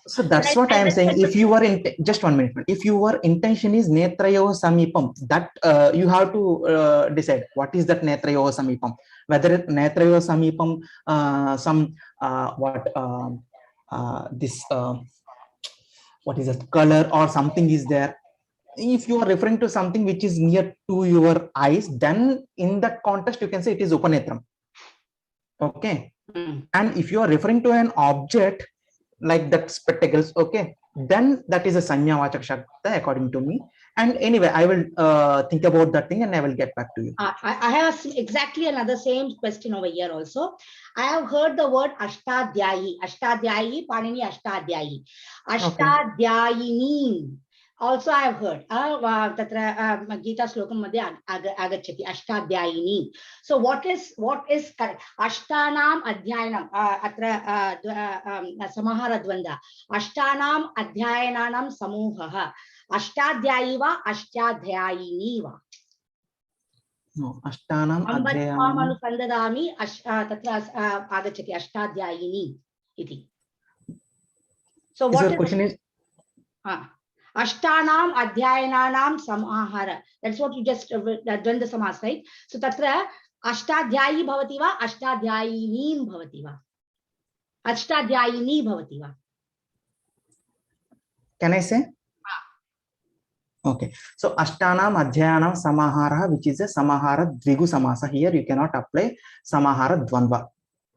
So that's what I am saying. If you were in just 1 minute, if your intention is Netrayo Samipam, that you have to decide what is that Netrayo Samipam. Whether Netrayo Samipam what is that color or something is there. If you are referring to something which is near to your eyes, then in that context you can say it is Upanetram. Okay. And if you are referring to an object like that spectacles, okay, then that is a Sanya Vachak Shakta according to me. And anyway, I will think about that thing and I will get back to you. I have exactly another same question over here also. I have heard the word Ashtadhyayi, Panini Ashtadhyayi, Ashtadhyayini. Also, I have heard Tatra Gita Slokam Madhya Agachati Ashtadhyayini. So, what is correct? Ashtanam Adhyayanam Atra Samahara Dvanda. Ashtanam Adhyayananam Samuhaha. Ashtadhyayi va Ashtadhyayini va. No, Ashtanam Adhyayanam Anusandadami Tatra Agachati Ashtadhyayini iti. So, what the question is? Ashtanam Adhyayananam Samahara. That's what you just done the samas, right? So tatra Ashtadhyayi bhavati va Ashtadhyayinim bhavati va. Ashtadhyayini bhavati va. Can I say? Okay. So Ashtanam Adhyayanam Samahara, which is a Samahara Dvigu Samasa. Here you cannot apply Samahara Dvandva.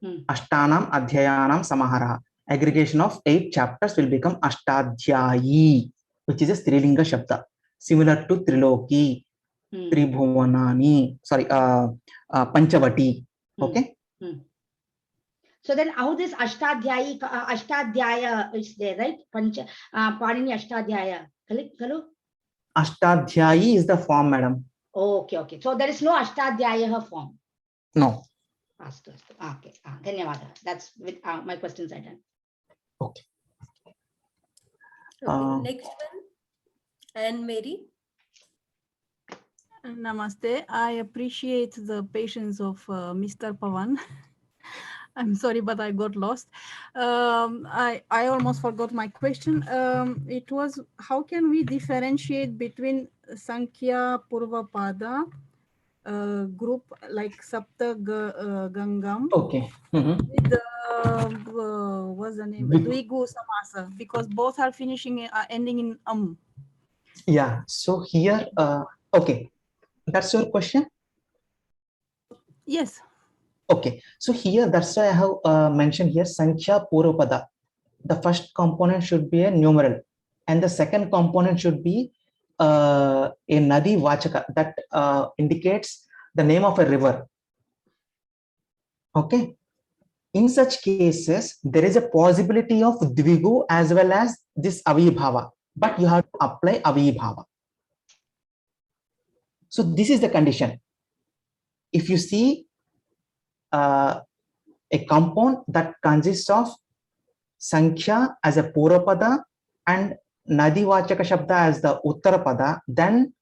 Ashtanam Adhyayanam Samahara. Aggregation of 8 chapters will become Ashtadhyayi, which is a Strilinga Shabda, similar to Triloki, Tribhuvanani, sorry, Panchavati. Okay. So then how this Ashtadhyaya is there, right? Panini Ashtadhyaya. Hello? Ashtadhyayi is the form, madam. Okay. So there is no Ashtadhyaya form. No. Okay. Dhanyavada. That's with my questions are done. Okay. Next one, Anne Mary. Namaste. I appreciate the patience of Mr. Pawan. I'm sorry, but I got lost. I almost forgot my question. It was, how can we differentiate between Sankhya Purvapada group like Sapta Gangam? Okay. With what's the name? Dvigu Samasa, because both are finishing ending in Yeah. So here, okay, that's your question. Yes. Okay. So here, that's why I have mentioned here Sankhya Purvapada. The first component should be a numeral, and the second component should be a Nadi Vachaka that indicates the name of a river. Okay. In such cases, there is a possibility of Dvigu as well as this Avibhava, but you have to apply Avibhava. So this is the condition. If you see a compound that consists of Sankhya as a Purvapada and Nadi Vachaka Shabda as the Uttarapada, then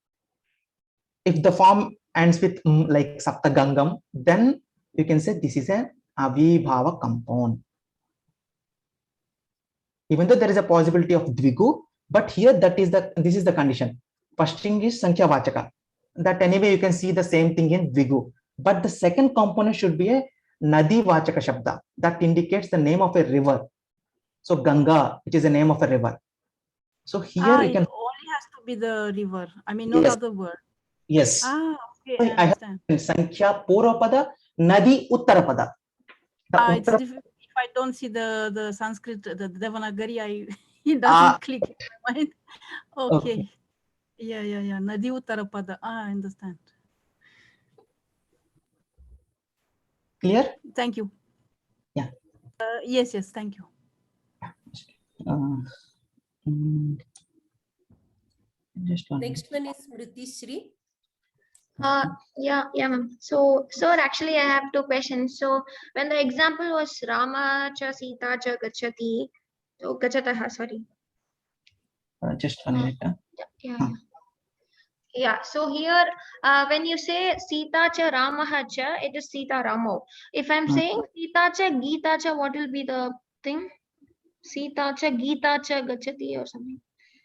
if the form ends with like Saptagangam, then you can say this is an Avibhava compound. Even though there is a possibility of Dvigu, but here this is the condition. First thing is Sankhya Vachaka. That anyway you can see the same thing in Dvigu. But the second component should be a Nadi Vachaka Shabda that indicates the name of a river. So Ganga, which is the name of a river. So here you can only has to be the river. I mean, not other word. Yes. Okay, So I have Sankhya Purvapada, Nadi Uttarapada. It's difficult. If I don't see the Sanskrit, the Devanagari, it doesn't click in my mind. Okay. Yeah. Nadi Uttarapada. I understand. Clear? Thank you. Yeah. Yes. Thank you. Next one is Smriti Shri. Yeah, ma'am. So, sir, actually, I have 2 questions. So, when the example was Rama cha Sita cha gachati, so gachataha, sorry. Just 1 minute. Yeah. Yeah, so here, when you say Sita cha Ramaha cha, it is Sita Ramo. If I'm saying Sita cha Gita cha, what will be the thing? Sita cha Gita cha Gachati or something.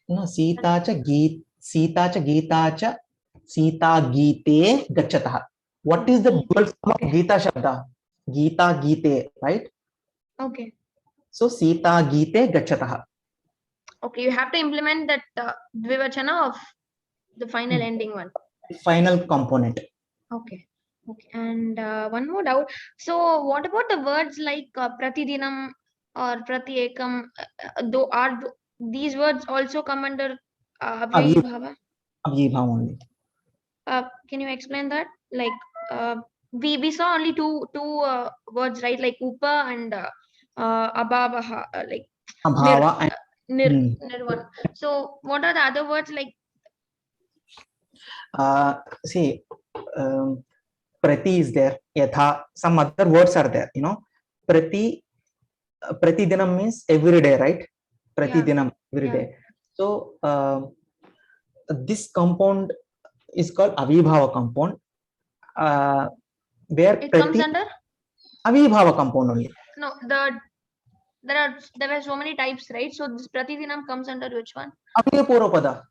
No, Sita cha Gita cha Sita Gite Gachatah. What is the dual form of Gita Shabda? Gita Gite, right? Okay. So Sita Gite Gachatah. Okay, you have to implement that Dvivachana of the final ending one. Final component. Okay. Okay. And one more doubt. So what about the words like Pratidinam or Pratyekam? These words also come under Avyayi Bhava? Avyayi Bhava only. Can you explain that? Like we saw only two words, right? Like Upa and Abhavaha, like Abhava and Nirvan. So what are the other words like? See, Prati is there, Yatha, some other words are there, you know. Prati Dinam means every day, right? Prati Dinam, every day. So this compound is called Avibhava compound, where it Prati comes under Avibhava compound only. No, there were so many types, right? So this Pratidinam comes under which one? Avyaya Purvapada.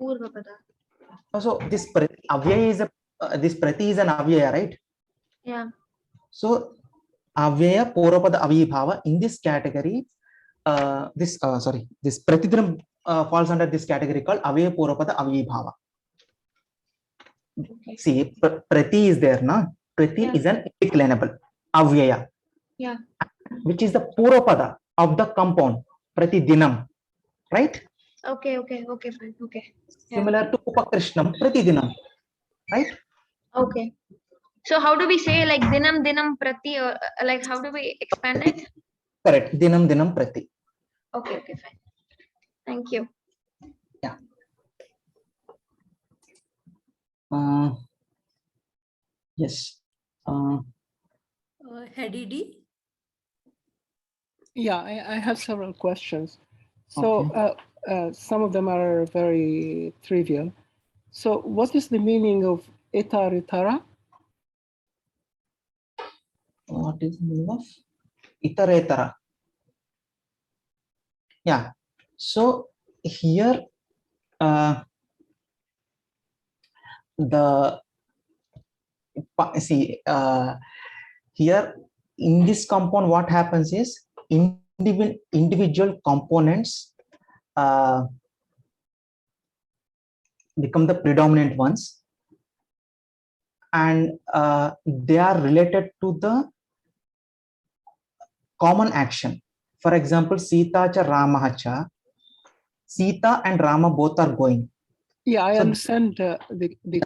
Purvapada. So this Avyaya is this Prati is an Avyaya, right? Yeah. So Avyaya Purvapada Avibhava, in this category, this Pratidinam falls under this category called Avyaya Purvapada Avibhava. Okay. See, Prati is there, na? Prati is an indeclinable Avyaya. Yeah. Which is the Purvapada of the compound, Pratidinam, right? Okay, fine. Okay. Similar to Upakrishnam, Pratidinam, right? Okay. So how do we say like Dinam Prati, or like how do we expand it? Correct. Dinam Prati. Okay, fine. Thank you. Yeah. Yes. Hadidi? Yeah, I have several questions. So some of them are very trivial. So what is the meaning of itaritara? What is the meaning of itaretara? Yeah. So here here in this compound, what happens is individual components become the predominant ones, and they are related to the common action. For example, Sita cha Ramaha cha, Sita and Rama both are going. Yeah, I understand the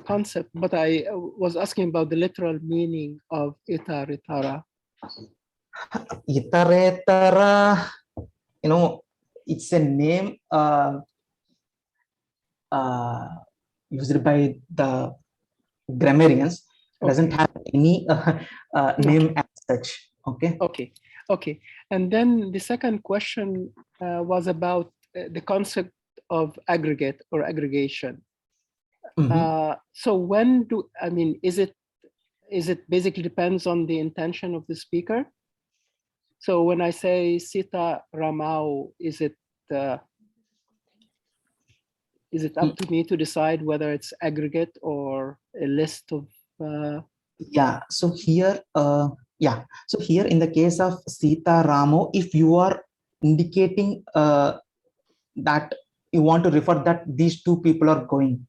concept, but I was asking about the literal meaning of itaritara. Itaretara, you know, it's a name used by the grammarians. Doesn't have any name as such. Okay. And then the second question was about the concept of aggregate or aggregation. So when is it basically depends on the intention of the speaker? So when I say Sita Ramau, is it up to me to decide whether it's aggregate or a list of? So here in the case of Sita Ramo, if you are indicating that you want to refer that these two people are going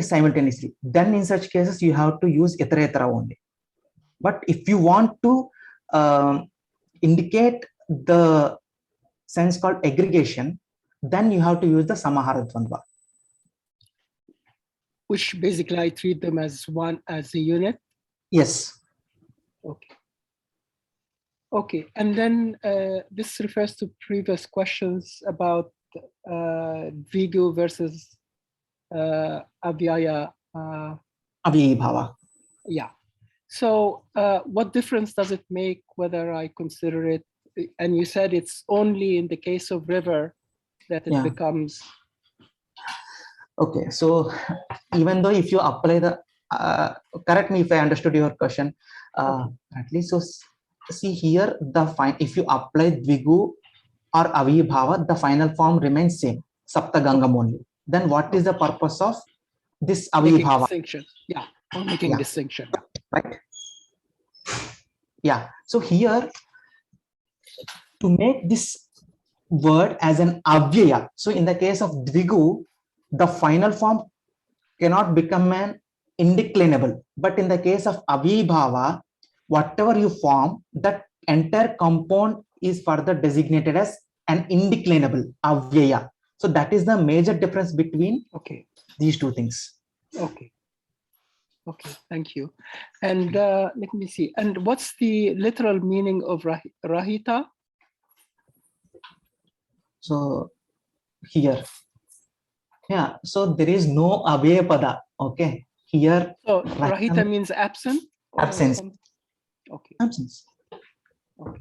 simultaneously, then in such cases you have to use itaretara only. But if you want to indicate the sense called aggregation, then you have to use the samahara dvandva, which basically I treat them as one, as a unit. Yes. Okay, and then this refers to previous questions about Dvigu versus Avyaya. Avyayi Bhava. Yeah. So what difference does it make whether I consider it, and you said it's only in the case of river that it becomes. Okay, so even though if you apply the, correct me if I understood your question correctly. So see here, if you apply Dvigu or Avibhava, the final form remains same, Saptagangam only. Then what is the purpose of this Making Avibhava? distinction. Yeah, or making distinction. Right. Yeah. So here, to make this word as an avyaya, so in the case of Dvigu, the final form cannot become an indeclinable. But in the case of Avibhava, whatever you form, that entire compound is further designated as an indeclinable avyaya. So that is the major difference between these two things. Okay. Okay, thank you. And let me see. And what's the literal meaning of Rahita? So here, yeah, so there is no Avya Pada. Okay, here. So Rahita means absent? Absence. Okay. Absence. Okay.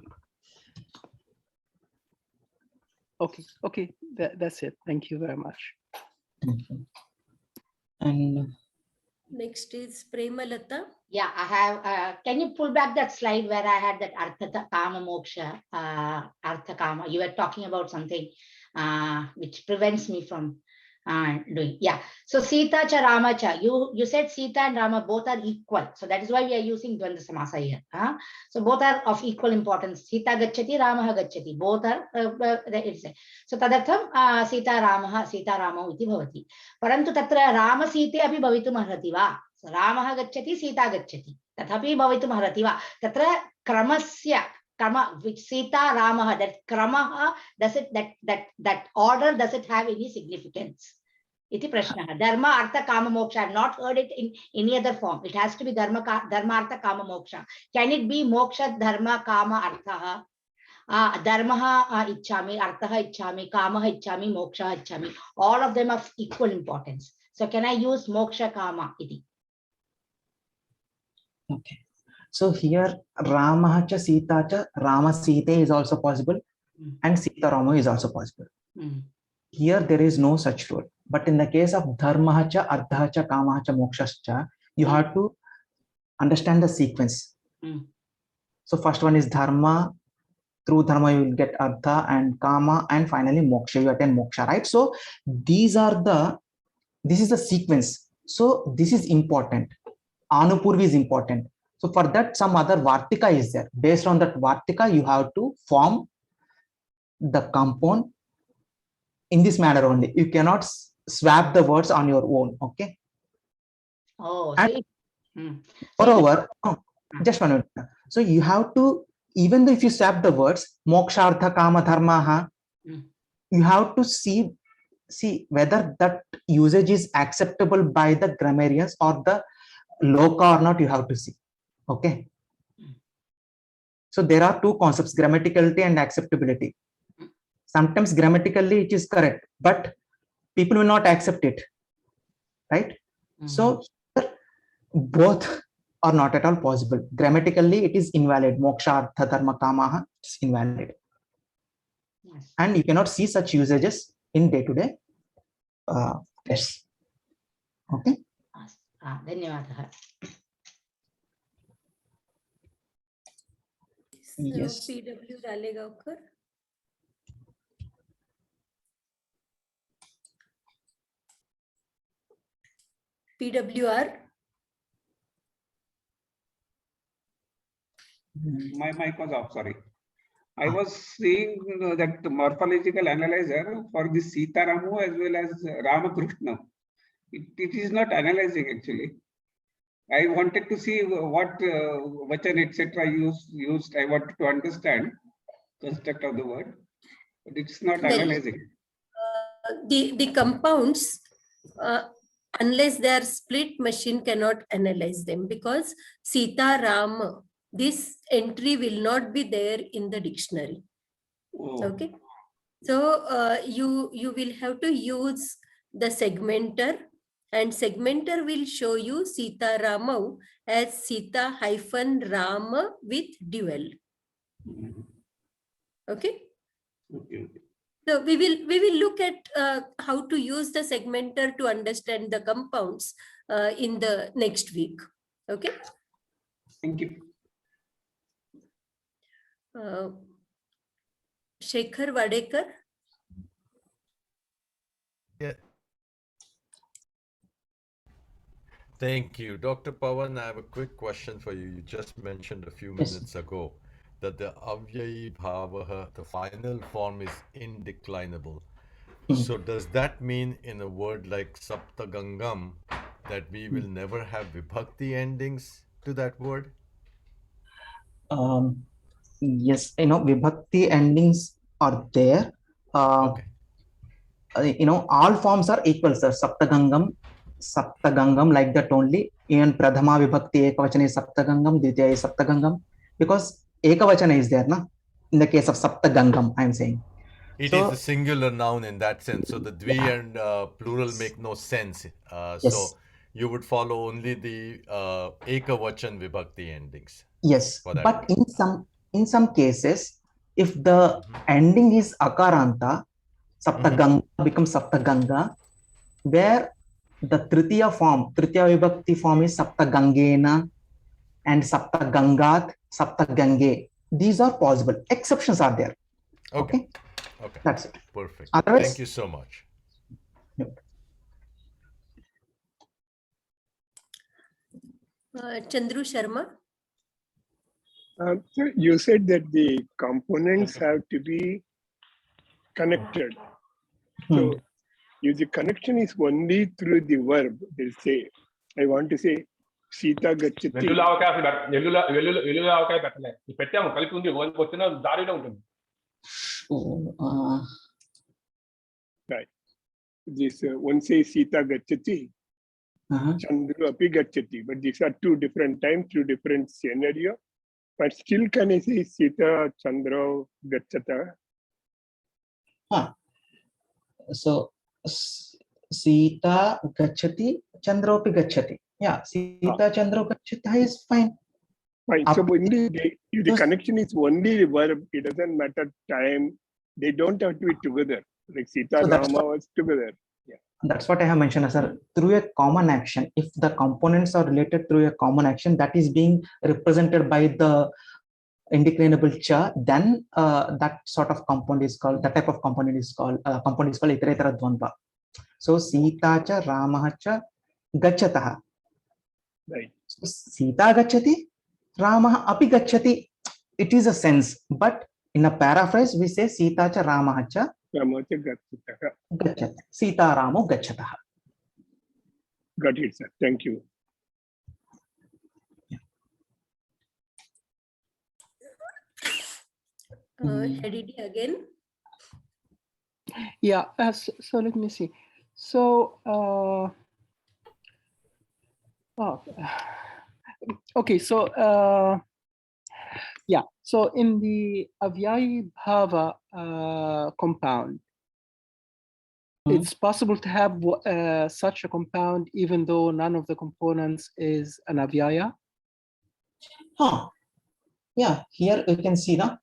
Okay, okay, that's it. Thank you very much. And next is Premalata. Yeah, I have, can you pull back that slide where I had that Artha Kama Moksha, Artha Kama? You were talking about something which prevents me from doing. Yeah, so Sita cha Rama cha, you said Sita and Rama both are equal. So that is why we are using Dvandva Samasa here. So both are of equal importance. Sita gacchati, Rama gacchati. Both are, so tadartham Sita Rama iti bhavati. Parantu tatra Rama Sita api bhavitum arhati va. So Ramah gacchati, Sita gacchati. Tathapi bhavitum arhati va. Tatra kramasya, krama, which Sita Ramah, that krama, does it, that order, does it have any significance? Iti prashna. Dharma, Artha, Kama, Moksha. I have not heard it in any other form. It has to be Dharma, Artha, Kama, Moksha. Can it be Moksha, Dharma, Kama, Artha? Dharmaha ichchami, Arthaha ichchami, Kamaha ichchami, Moksha ichchami. All of them are of equal importance. So can I use Moksha, Kama? Iti? okay, so here Rama cha Sita cha, Rama Sita is also possible, and Sita Rama is also possible. Here there is no such rule. But in the case of Dharma cha, Artha cha, Kama cha, Moksha cha, you have to understand the sequence. So first one is Dharma. Through Dharma you will get Artha and Kama, and finally Moksha. You attain Moksha, right? So this is the sequence. So this is important. Anupurvi is important. So for that, some other Vartika is there. Based on that Vartika, you have to form the compound in this manner only. You cannot swap the words on your own. Okay. Oh, moreover, just 1 minute. So you have to, even though if you swap the words, Moksha, Artha, Kama, Dharma, you have to see whether that usage is acceptable by the grammarians or the Loka or not, you have to see. Okay. So there are two concepts, grammaticality and acceptability. Sometimes grammatically it is correct, but people will not accept it. Right? So both are not at all possible. Grammatically it is invalid. Moksha, Artha, Dharma, Kama is invalid. And you cannot see such usages in day-to-day tests. Okay. Dhanyawadaha. Yes. PW Ralegaonkar. PWR. My mic was off, sorry. I was seeing that morphological analyzer for the Sita Ramu as well as Ramakrishna. It is not analyzing actually. I wanted to see what Vachan etc. used. I wanted to understand construct of the word, but it's not analyzing. The compounds, unless they are split, machine cannot analyze them, because Sita Rama, this entry will not be there in the dictionary. Okay, so you will have to use the segmenter, and segmenter will show you Sita Rama as Sita - Rama with dual. Okay. So we will look at how to use the segmenter to understand the compounds in the next week. Okay. Thank you. Shekhar Wadekar. Yeah. Thank you. Dr. Pawan, I have a quick question for you. You just mentioned a few Yes. minutes ago that the avyayi bhavaha, the final form, is indeclinable. So does that mean in a word like saptagangam that we will never have vibhakti endings to that word? Yes, vibhakti endings are there. Okay. All forms are equal, sir. Saptagangam, like that only. Even pradhama vibhakti ekavachana is saptagangam, dvitiya is saptagangam, because ekavachana is there, na? In the case of saptagangam, I am saying. It So, is a singular noun in that sense. So the dvi yeah. and plural make no sense. Yes. So you would follow only the ekavachan vibhakti endings. Yes, for that but word. in some cases, if the ending is akaranta, saptaganga becomes saptaganga, where the tritiya vibhakti form is saptagangena and saptagangat, saptagange. These are possible. Exceptions are there. Okay. That's it. Perfect. Otherwise, Thank you so much. Chandru Sharma. So you said that the components have to be connected. So if the connection is only through the verb, they'll say, I want to say, Sita Gachati. వెల్లుల్లి ఆవకాయ పెట్టలే పెట్టాము కలిపి ఉంది వచ్చిన దారిలో ఉంటుంది. Right. This one says Sita Gachati, Chandru Api Gachati, but these are two different times, two different scenario. But still, can I say Sita Chandra Gachata? So Sita Gachati, Chandropi Gachati. Yeah, Sita Chandro Gachata is fine. Fine. So only if the connection is only the verb, it doesn't matter time. They don't have to be together. Like Sita So Rama was together. Yeah. That's what I have mentioned, sir. Through a common action, if the components are related through a common action that is being represented by the indeclinable cha, then that sort of compound is called, that type of component is called iteratara dvandva. So Sita cha Rama cha gachatah. Right. So Sita gachati, Rama api gachati. It is a sense, but in a paraphrase we say Sita cha Rama cha gachati. Sita Ramo gachatah. Got it, sir. Thank you. Hedidi again. Yeah, so let me see. So, okay, so, yeah, so in the avyayi bhava compound, it's possible to have such a compound even though none of the components is an avyaya? Yeah, here you can see now.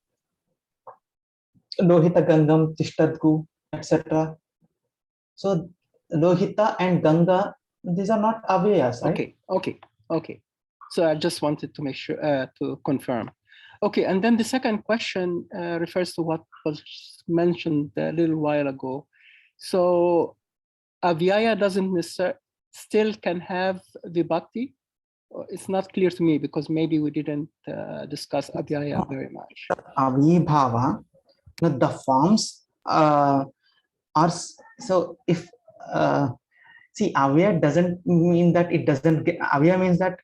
Lohita Gangam, Tishtadgu, etc. So Lohita and Ganga, these are not avyayas, right? Okay. So I just wanted to make sure, to confirm. Okay, and then the second question refers to what was mentioned a little while ago. So avyaya doesn't necessarily still can have vibhakti. It's not clear to me because maybe we didn't discuss avyaya very much. Avibhava, the forms are, so if see, avyaya doesn't mean that it doesn't get, avyaya means that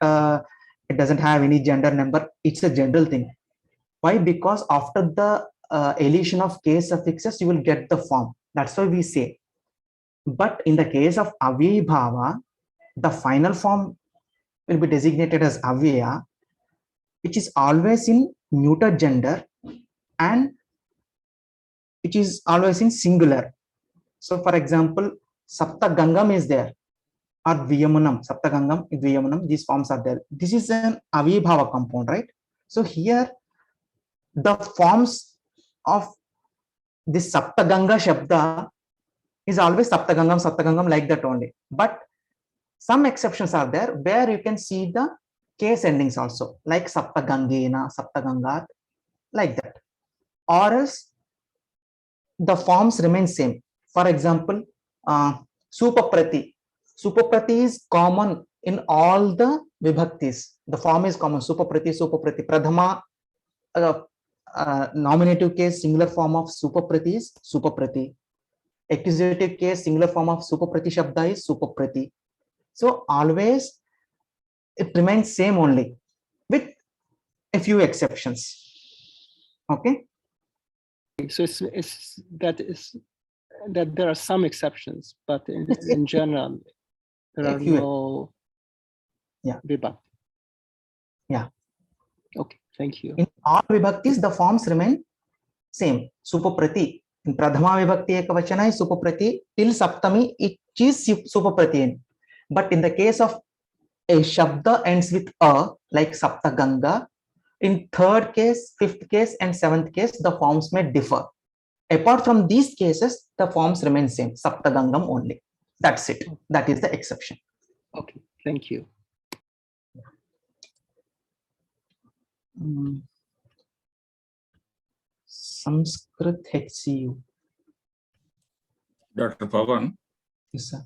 it doesn't have any gender number. It's a general thing. Why? Because after the elision of case suffixes, you will get the form. That's why we say. But in the case of avibhava, the final form will be designated as avyaya, which is always in neuter gender and which is always in singular. So for example, Saptagangam is there, or Viyamunam, Saptagangam, Viyamunam, these forms are there. This is an avibhava compound, right? So here the forms of this Saptaganga Shabda is always Saptagangam like that only. But some exceptions are there where you can see the case endings also, like Saptagangena, Saptagangat, like that. Or else the forms remain same. For example, Supaprati. Supaprati is common in all the vibhaktis. The form is common. Supaprati, Supaprati. Pradhama, nominative case, singular form of Supaprati is Supaprati. Accusative case, singular form of Supaprati Shabda is Supaprati. So always it remains same only with a few exceptions. Okay. So it's that there are some exceptions, but in general, there are no vibhakti. Yeah. Okay, thank you. In all vibhaktis, the forms remain same. Supaprati. In Pradhama vibhakti ekavachana is Supaprati. Till Saptami, it is Supaprati. But in the case of a Shabda ends with a, like Saptaganga, in third case, fifth case, and seventh case, the forms may differ. Apart from these cases, the forms remain same, Saptagangam only. That's it. That is the exception. Okay, thank you. Sanskrit HCU. Dr. Pavan, Yes, sir.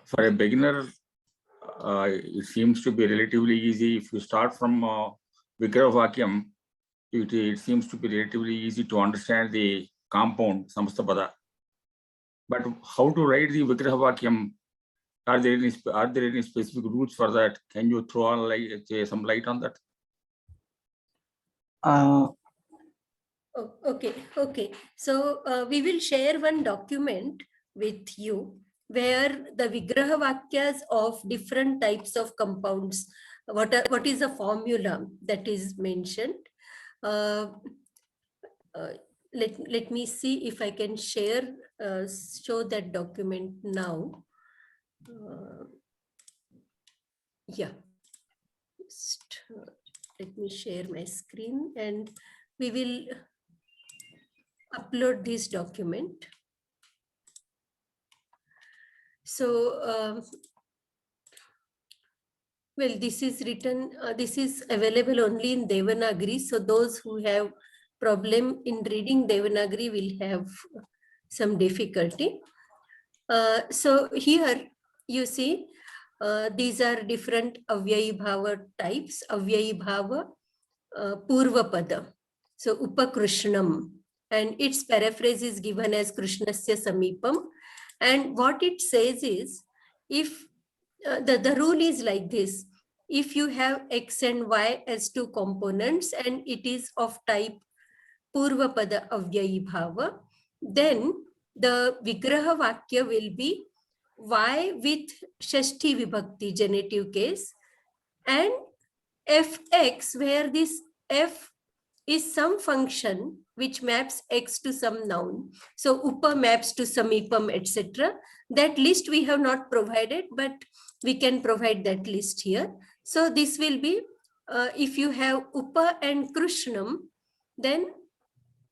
For a beginner, it seems to be relatively easy. If you start from Vigraha Vakyam, it seems to be relatively easy to understand the compound Samasthapada. But how to write the Vigraha Vakyam? Are there any specific rules for that? Can you throw on some light on that? Okay. So we will share one document with you where the Vigraha Vakyas of different types of compounds, what is the formula that is mentioned. Let me see if I can show that document now. Yeah, just let me share my screen and we will upload this document. So, well, this is written, this is available only in Devanagari. So those who have problem in reading Devanagari will have some difficulty. So here you see, these are different Avyayi Bhava types. Avyayi Bhava, Purva Pada. So Upakrishnam. And its paraphrase is given as Krishnasya Samipam. And what it says is, if the rule is like this, if you have X and Y as two components and it is of type Purva Pada Avyayi Bhava, then the Vigraha Vakya will be Y with Shashti Vibhakti genitive case and Fx, where this F is some function which maps X to some noun. So Upa maps to Samipam, etc. That list we have not provided, but we can provide that list here. So this will be, if you have Upa and Krishnam, then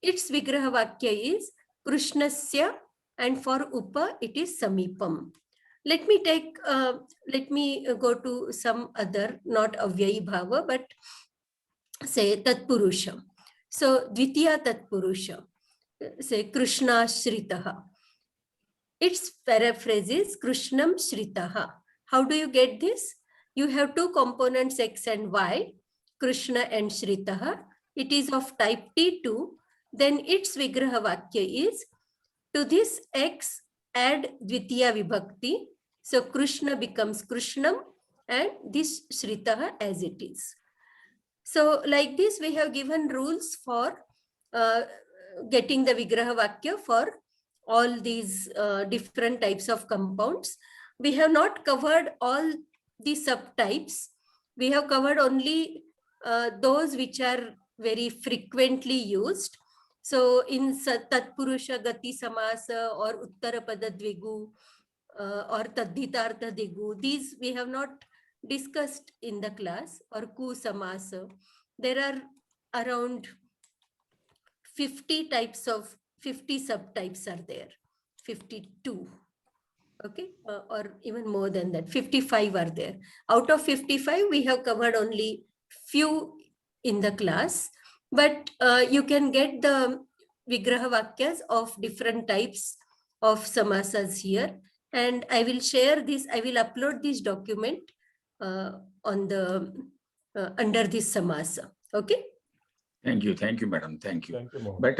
its Vigraha Vakya is Krishnasya, and for Upa it is Samipam. Let me take, let me go to some other, not Avyayi Bhava, but say Tatpurusha. So Dvitiya Tatpurusha, say Krishna Shritaha. Its paraphrase is Krishnam Shritaha. How do you get this? You have two components X and Y, Krishna and Shritaha. It is of type T2. Then its Vigraha Vakya is, to this X add Dvitiya Vibhakti. So Krishna becomes Krishnam and this Shritaha as it is. So like this, we have given rules for getting the Vigraha Vakya for all these different types of compounds. We have not covered all the subtypes. We have covered only those which are very frequently used. So in Tatpurusha Gati Samasa or Uttarapada Dvigu or Tadhitartha Digu, these we have not discussed in the class, or Ku Samasa. There are around 50 50 subtypes are there, 52. Okay, or even more than that, 55 are there. Out of 55, we have covered only few in the class, but you can get the Vigraha Vakyas of different types of samasas here. And I will share this, I will upload this document on the under this samasa. Okay. Thank you, madam. Thank you. Thank you, Mohan. But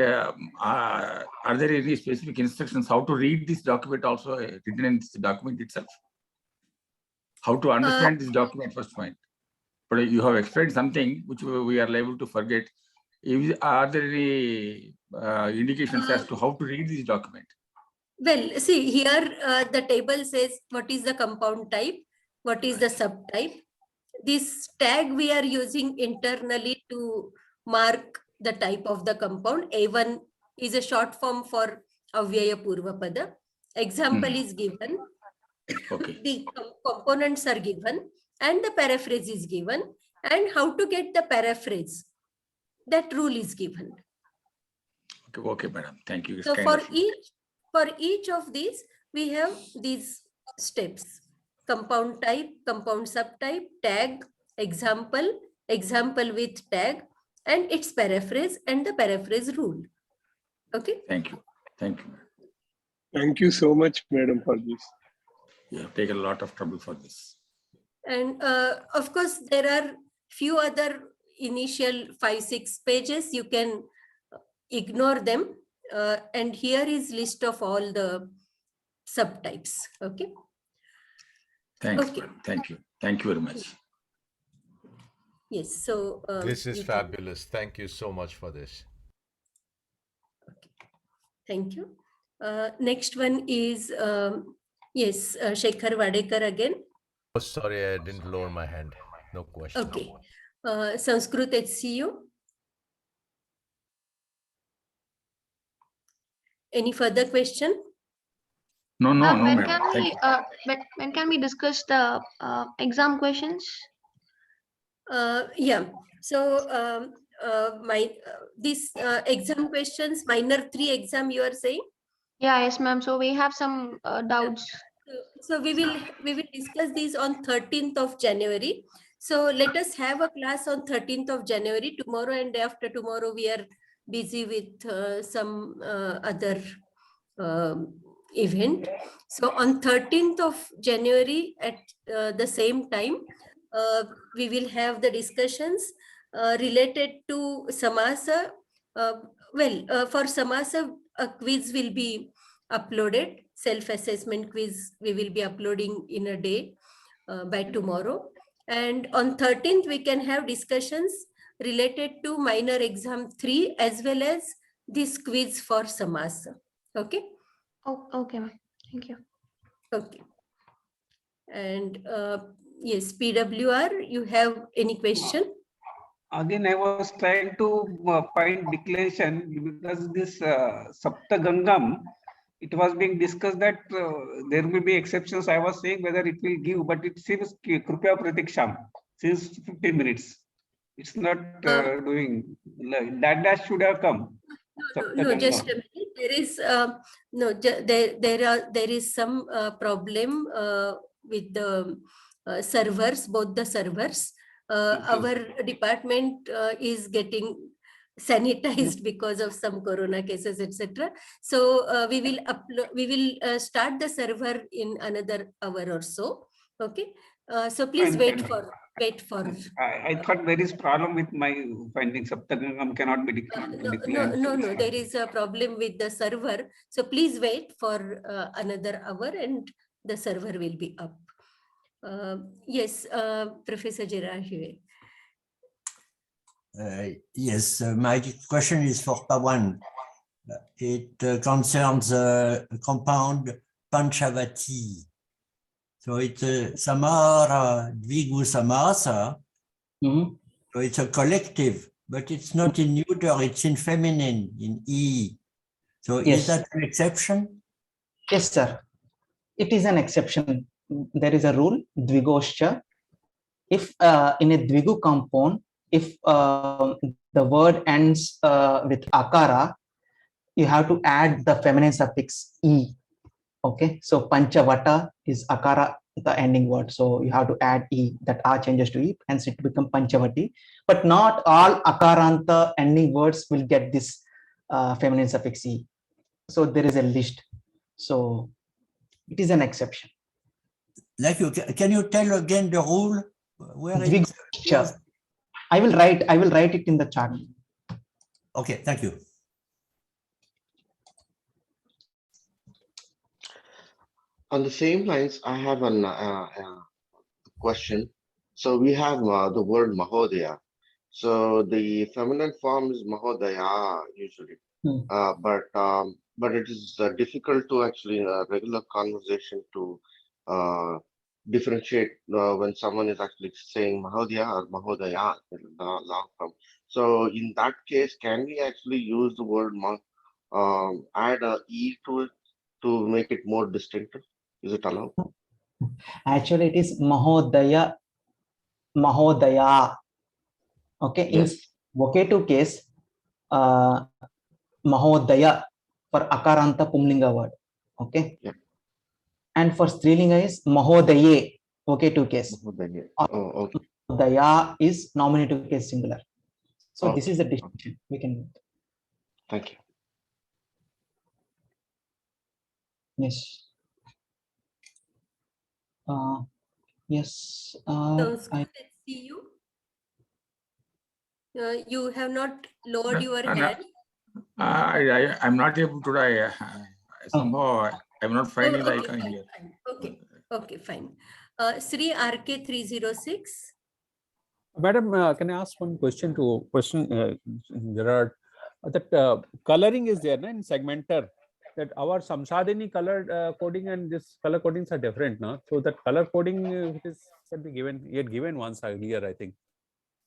are there any specific instructions how to read this document also written in this document itself? How to understand this document first point? But you have explained something which we are liable to forget. Are there any indications as to how to read this document? Well, see here the table says what is the compound type, what is the subtype. This tag we are using internally to mark the type of the compound. A1 is a short form for Avyaya Purvapada. Example is given. Okay. The components are given and the paraphrase is given, and how to get the paraphrase, that rule is given. Okay, madam. Thank you. It's So kind for each of these, we have these steps: compound type, compound subtype, tag, example, example with tag, and its paraphrase and the paraphrase rule. Okay. Thank you. Thank you. Thank you so much, madam, for this. You have taken a lot of trouble for this. And of course, there are few other initial 5-6 pages. You can ignore them. And here is list of all the subtypes. Okay. Thanks, Okay. madam. Thank you. Thank you very much. Yes. So This is you can- fabulous. Thank you so much for this. Thank you. Next one is yes, Shekhar Wadekar again. Oh, sorry, I didn't lower my hand. No question. Okay. Sanskrit HCU. Any further question? No, Ma'am, when madam. can Thank we you. when can we discuss the exam questions? Yeah. So this exam questions, minor 3 exam you are saying? Yeah, yes, ma'am. So we have some doubts. So we will discuss these on 13th of January. So let us have a class on 13th of January. Tomorrow and day after tomorrow we are busy with some other event. So on 13th of January at the same time, we will have the discussions related to Samasa. For Samasa, a quiz will be uploaded, self-assessment quiz we will be uploading in a day by tomorrow. And on 13th, we can have discussions related to minor exam 3 as well as this quiz for Samasa. Okay? Oh, okay, ma'am. Thank you. Okay. And yes, PWR, you have any question? Again, I was trying to find declension because this Sapta Gangam, it was being discussed that there may be exceptions. I was saying whether it will give, but it seems Krupya Pratiksham since 15 minutes. It's not doing. That dash should have come. No, just a minute. There is there is some problem with the servers, both the servers. Our department is getting sanitized because of some corona cases, etc. So we will start the server in another hour or so. Okay. So please wait for. I thought there is problem with my finding Saptagangam cannot be declined. No, there is a problem with the server. So please wait for another hour and the server will be up. Yes, Professor Jirahive. Yes, my question is for Pawan. It concerns a compound Panchavati. So it's a Samara Dvigu Samasa. So it's a collective, but it's not in neuter, it's in feminine, in E. So Yes. is that an exception? Yes, sir. It is an exception. There is a rule, Dvigoscha. If in a Dvigu compound, if the word ends with akara, you have to add the feminine suffix E. Okay, so Panchavata is Akara, the ending word. So you have to add E, that R changes to E, hence it becomes Panchavati. But not all Akaranta ending words will get this feminine suffix E. So there is a list. So it is an exception. Like can you tell again the rule? Where Dvigoscha. I will write it in the chat. Okay, thank you. On the same lines, I have a question. So we have the word Mahodaya. So the feminine form is Mahodaya usually, but it is difficult to actually in a regular conversation to differentiate when someone is actually saying Mahodaya or Mahodaya, the long form. So in that case, can we actually use the word add a E to it to make it more distinctive? Is it allowed? Actually, it is Mahodaya. Mahodaya. Okay, yes. In vocative case, Mahodaya for Akaranta Pumlinga word. Okay. Yeah. And for Strilinga is Mahodaye, vocative case. Mahodaye. Oh, okay. Mahodaya is nominative case singular. So this is the distinction we can. Thank you. Yes. Yes. Let's see you. You have not lowered your hand. I'm not able to. Somehow I'm not finding the icon here. Okay. Okay. Fine. Sri RK 306. Madam, can I ask one question to Gerard? That coloring is there in segmenter. That our Samsadhini color coding and this color codings are different, no? So that color coding can be given once earlier, I think.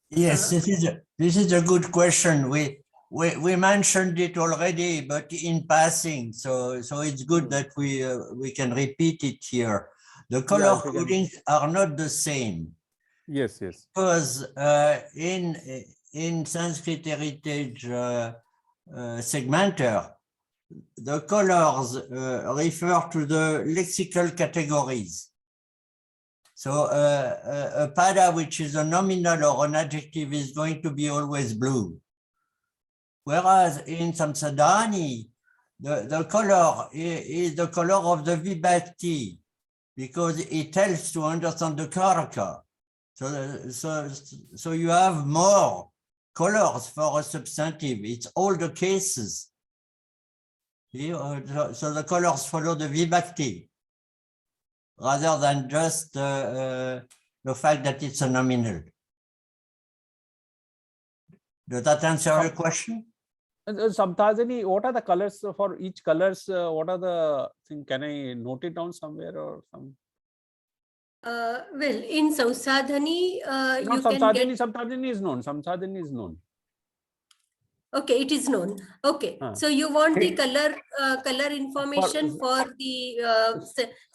Yes, this is a good question. We mentioned it already, but in passing. So it's good that we can repeat it here. The color codings are not the same. Yes, yes. Because in Sanskrit heritage segmenter, the colors refer to the lexical categories. So a pada, which is a nominal or an adjective, is going to be always blue. Whereas in Samsadhani, the color is the color of the vibhakti, because it helps to understand the karaka. So you have more colors for a substantive. It's all the cases. So the colors follow the vibhakti rather than just the fact that it's a nominal. Does that answer your question? Samsadhini, what are the colors for each colors? What are the thing? Can I note it down somewhere or some? Well, in Samsadhani, you Samsadhini, can get. Samsadhini is known. Samsadhini is known. Okay, it is known. Okay, so you want the color information for the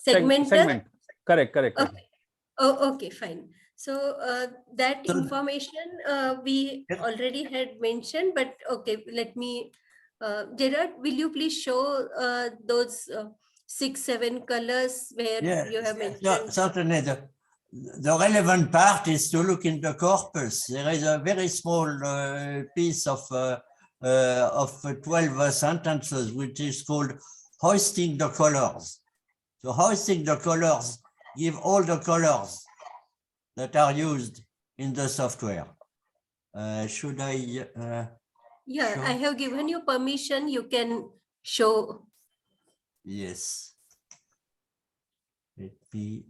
segmenter? Segment. Correct. Okay. Oh, okay, fine. So that information we already had mentioned, but okay, let me, Gerard, will you please show those 6-7 colors where you have mentioned? Yeah, certainly. The relevant part is to look in the corpus. There is a very small piece of 12 sentences, which is called hoisting the colors. So hoisting the colors give all the colors that are used in the software. Should I? Yeah, show? I have given you permission. You can show. Yes. Let me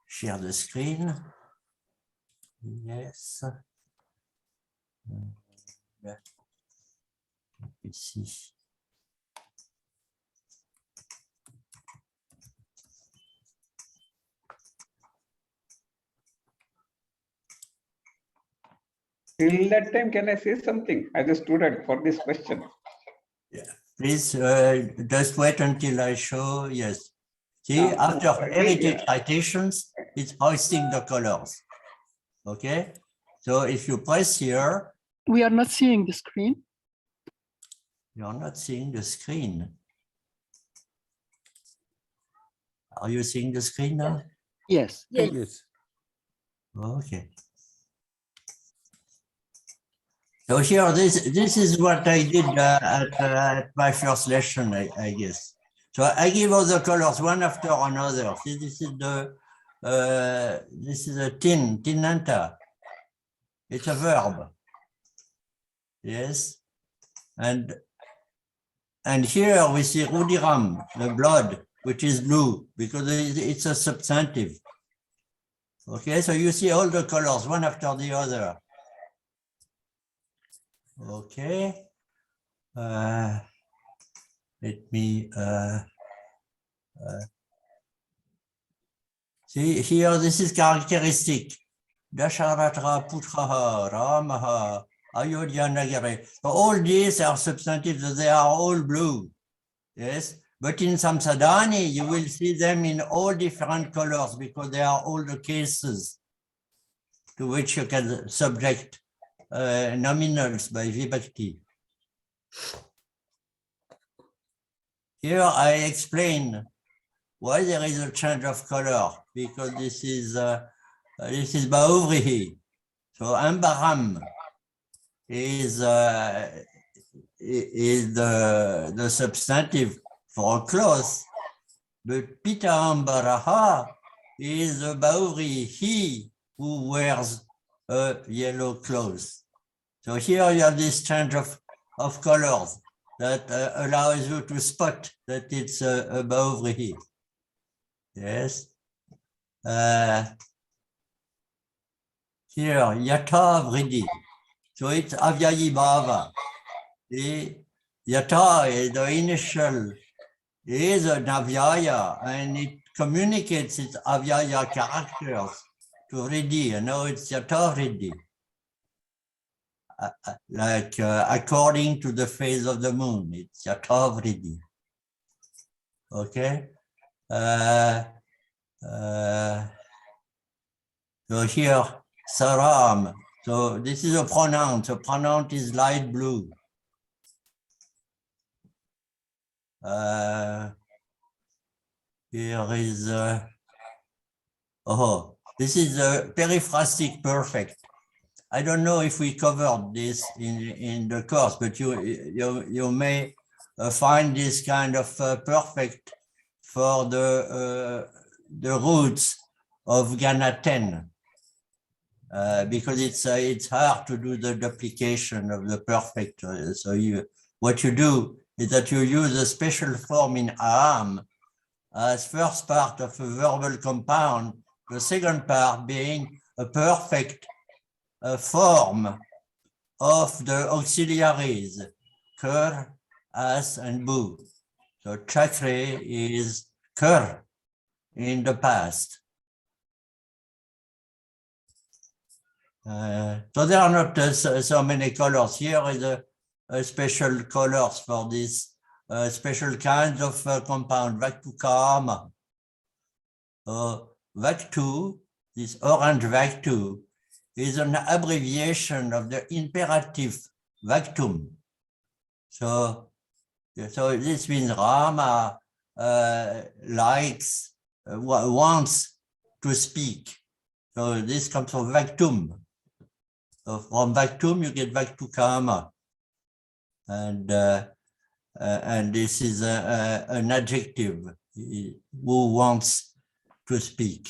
share the screen. Yes. Let me see. Till that time, can I say something as a student for this question? Yeah, please just wait until I show. Yes. See, after heritage citations, it's hoisting the colors. Okay. So if you press here, We are not seeing the screen. You're not seeing the screen. Are you seeing the screen now? Yes. Yes. Okay. So here, this is what I did at my first lesson, I guess. So I give all the colors one after another. See, this is a tinanta. It's a verb. Yes. And here we see rudiram, the blood, which is blue, because it's a substantive. Okay, so you see all the colors one after the other. Okay. Let me see here, this is characteristic. Dasharatra Putraha, Ramaha, Ayodhya Nagare. So all these are substantives, they are all blue. Yes. But in Samsadhani, you will see them in all different colors because they are all the cases to which you can subject nominals by vibhakti. Here I explain why there is a change of color, because this is Bahuvrihi. So Ambaram is the substantive for a cloth, but Pitambaraha is the Bahuvri, he who wears a yellow cloth. So here you have this change of colors that allows you to spot that it's a Bahuvri. Yes. Here, Yata Vridi. So it's Avyayi Bhava. The Yata is the initial, is an Avyaya, and it communicates its Avyaya characters to Vridi, and now it's Yata Vridi. Like according to the phase of the moon, it's Yata Vridi. Okay. So here, Saram. So this is a pronoun. So pronoun is light blue. Here is this is a periphrastic perfect. I don't know if we covered this in the course, but you may find this kind of perfect for the roots of Gana 10. Because it's hard to do the duplication of the perfect. So what you do is that you use a special form in Aham as first part of a verbal compound, the second part being a perfect form of the auxiliaries, Kar, As, and Bu. So Chakre is Kar in the past. So there are not so many colors. Here is a special colors for this special kinds of compound, Vaktukama. Vaktu, this orange Vaktu, is an abbreviation of the imperative Vaktum. So this means Rama likes, wants to speak. So this comes from Vaktum. So from Vaktum, you get Vaktukama. And this is an adjective, who wants to speak.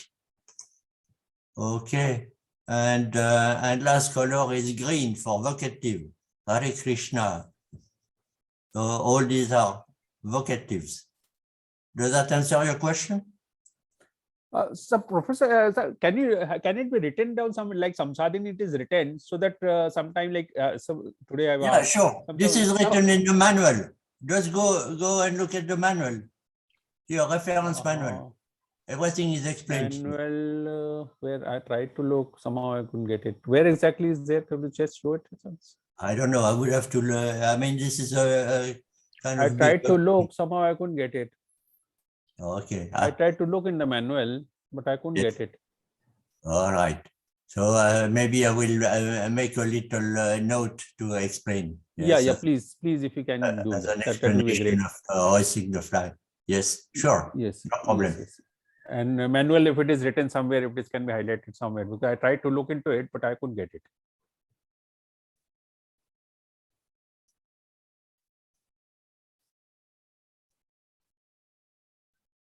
Okay. And last color is green for vocative, Hare Krishna. So all these are vocatives. Does that answer your question? So Professor, can it be written down some like Samsadhin? It is written so that sometime like so today I Yeah, sure. This is written in the manual. Just go and look at the manual. Your reference manual. Everything is explained. Manual where I tried to look, somehow I couldn't get it. Where exactly is there? Can you just show it? I don't know. I would have to. I mean, this is a kind of. I tried to look, somehow I couldn't get it. Okay. I tried to look in the manual, but I couldn't get it. All right. So maybe I will make a little note to explain. Yeah, Yes, please, if you can do as an that, that will be great. explanation of hoisting the flag. Yes, sure. Yes, no problem. yes. And manual, if it is written somewhere, if it can be highlighted somewhere, because I tried to look into it, but I couldn't get it.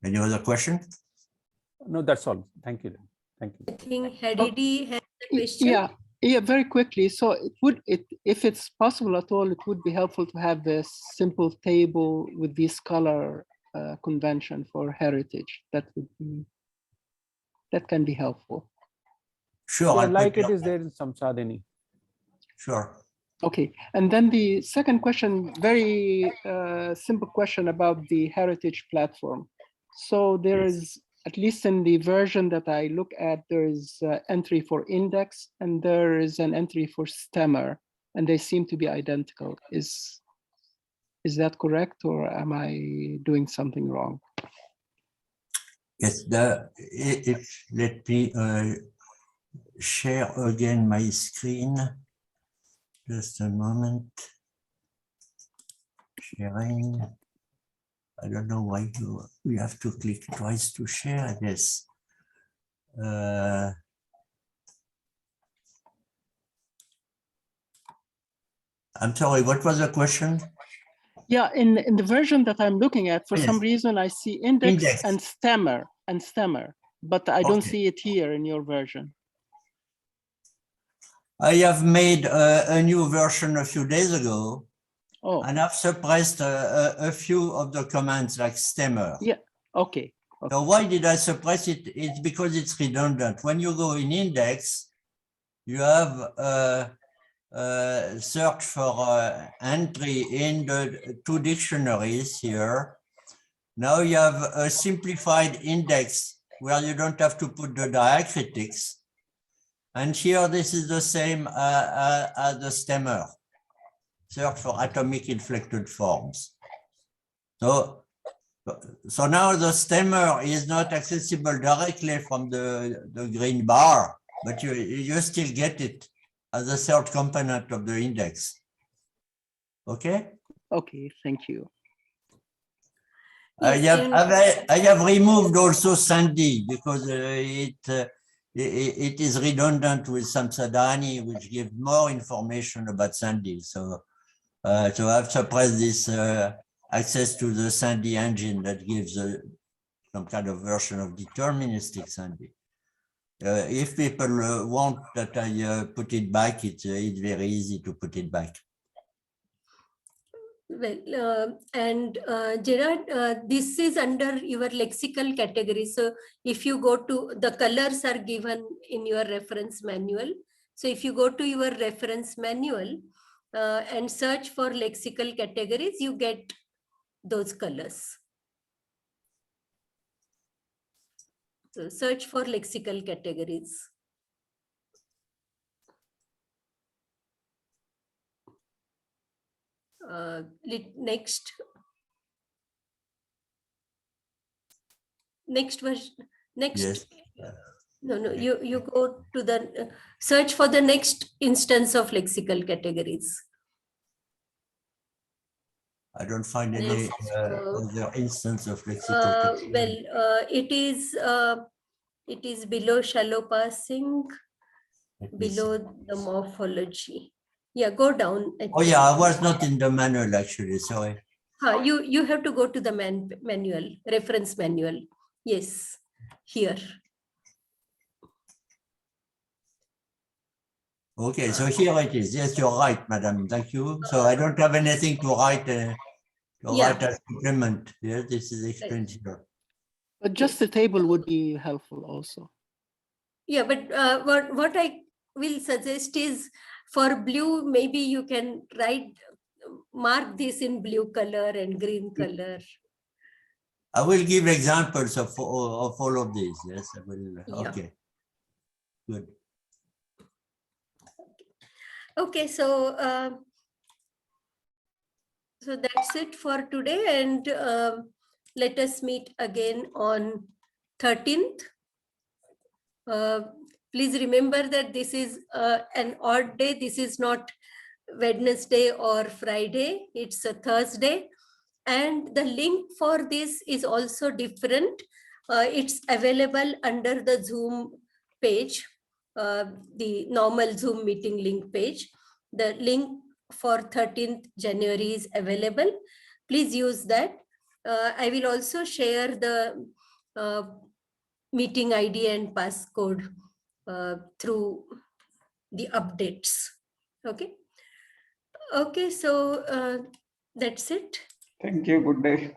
Any other question? No, that's all. Thank you. Thank you. I think Hadidi has a question. Yeah, very quickly. So if it's possible at all, it would be helpful to have this simple table with this color convention for heritage. That can be helpful. Sure. Yeah, like it is there in Samsadini. Sure. Okay, and then the second question, very simple question about the heritage platform. So there is, at least in the version that I look at, there is entry for index and there is an entry for stemmer, and they seem to be identical. Is that correct, or am I doing something wrong? Yes, let me share again my screen. Just a moment. Sharing. I don't know why you have to click twice to share this. I'm sorry, what was the question? Yeah, in the version that I'm looking at, for Yes. some reason I see index and stemmer, but I don't see it here in your version. I have made a new version a few days ago, and I've suppressed a few of the commands like stemmer. Yeah, okay. So why did I suppress it? It's because it's redundant. When you go in index, you have search for entry in the two dictionaries here. Now you have a simplified index where you don't have to put the diacritics. And here, this is the same as the stemmer. Search for atomic inflected forms. So now the stemmer is not accessible directly from the green bar, but you still get it as a third component of the index. Okay? Okay, thank you. I have removed also Sandy because it is redundant with Samsadani, which gives more information about Sandy. So I've suppressed this access to the Sandy engine that gives some kind of version of deterministic Sandy. If people want that I put it back, it's very easy to put it back. Well, and Gerard, this is under your lexical category. So if you go to, the colors are given in your reference manual. So if you go to your reference manual and search for lexical categories, you get those colors. So search for lexical categories. Next version. Next. Yes. No, you go to the search for the next instance of lexical categories. I don't find any other instance of lexical category. Well, it is below shallow passing, below the morphology. Yeah, go down. Oh yeah, I was not in the manual actually, sorry. You have to go to the manual, reference manual. Yes, here. Okay, so here it is. Yes, you're right, madam. Thank you. So I don't have anything to write write as supplement. Yes, this is explained here. But just the table would be helpful also. Yeah, but what I will suggest is for blue, maybe you can mark this in blue color and green color. I will give examples of all of these. Yes, I will. Yeah. Okay. Good. Okay, so that's it for today, and let us meet again on 13th. Please remember that this is an odd day. This is not Wednesday or Friday. It's a Thursday. And the link for this is also different. It's available under the Zoom page, the normal Zoom meeting link page. The link for 13th January is available. Please use that. I will also share the meeting ID and passcode through the updates. Okay. Okay, so that's it. Thank you. Good day.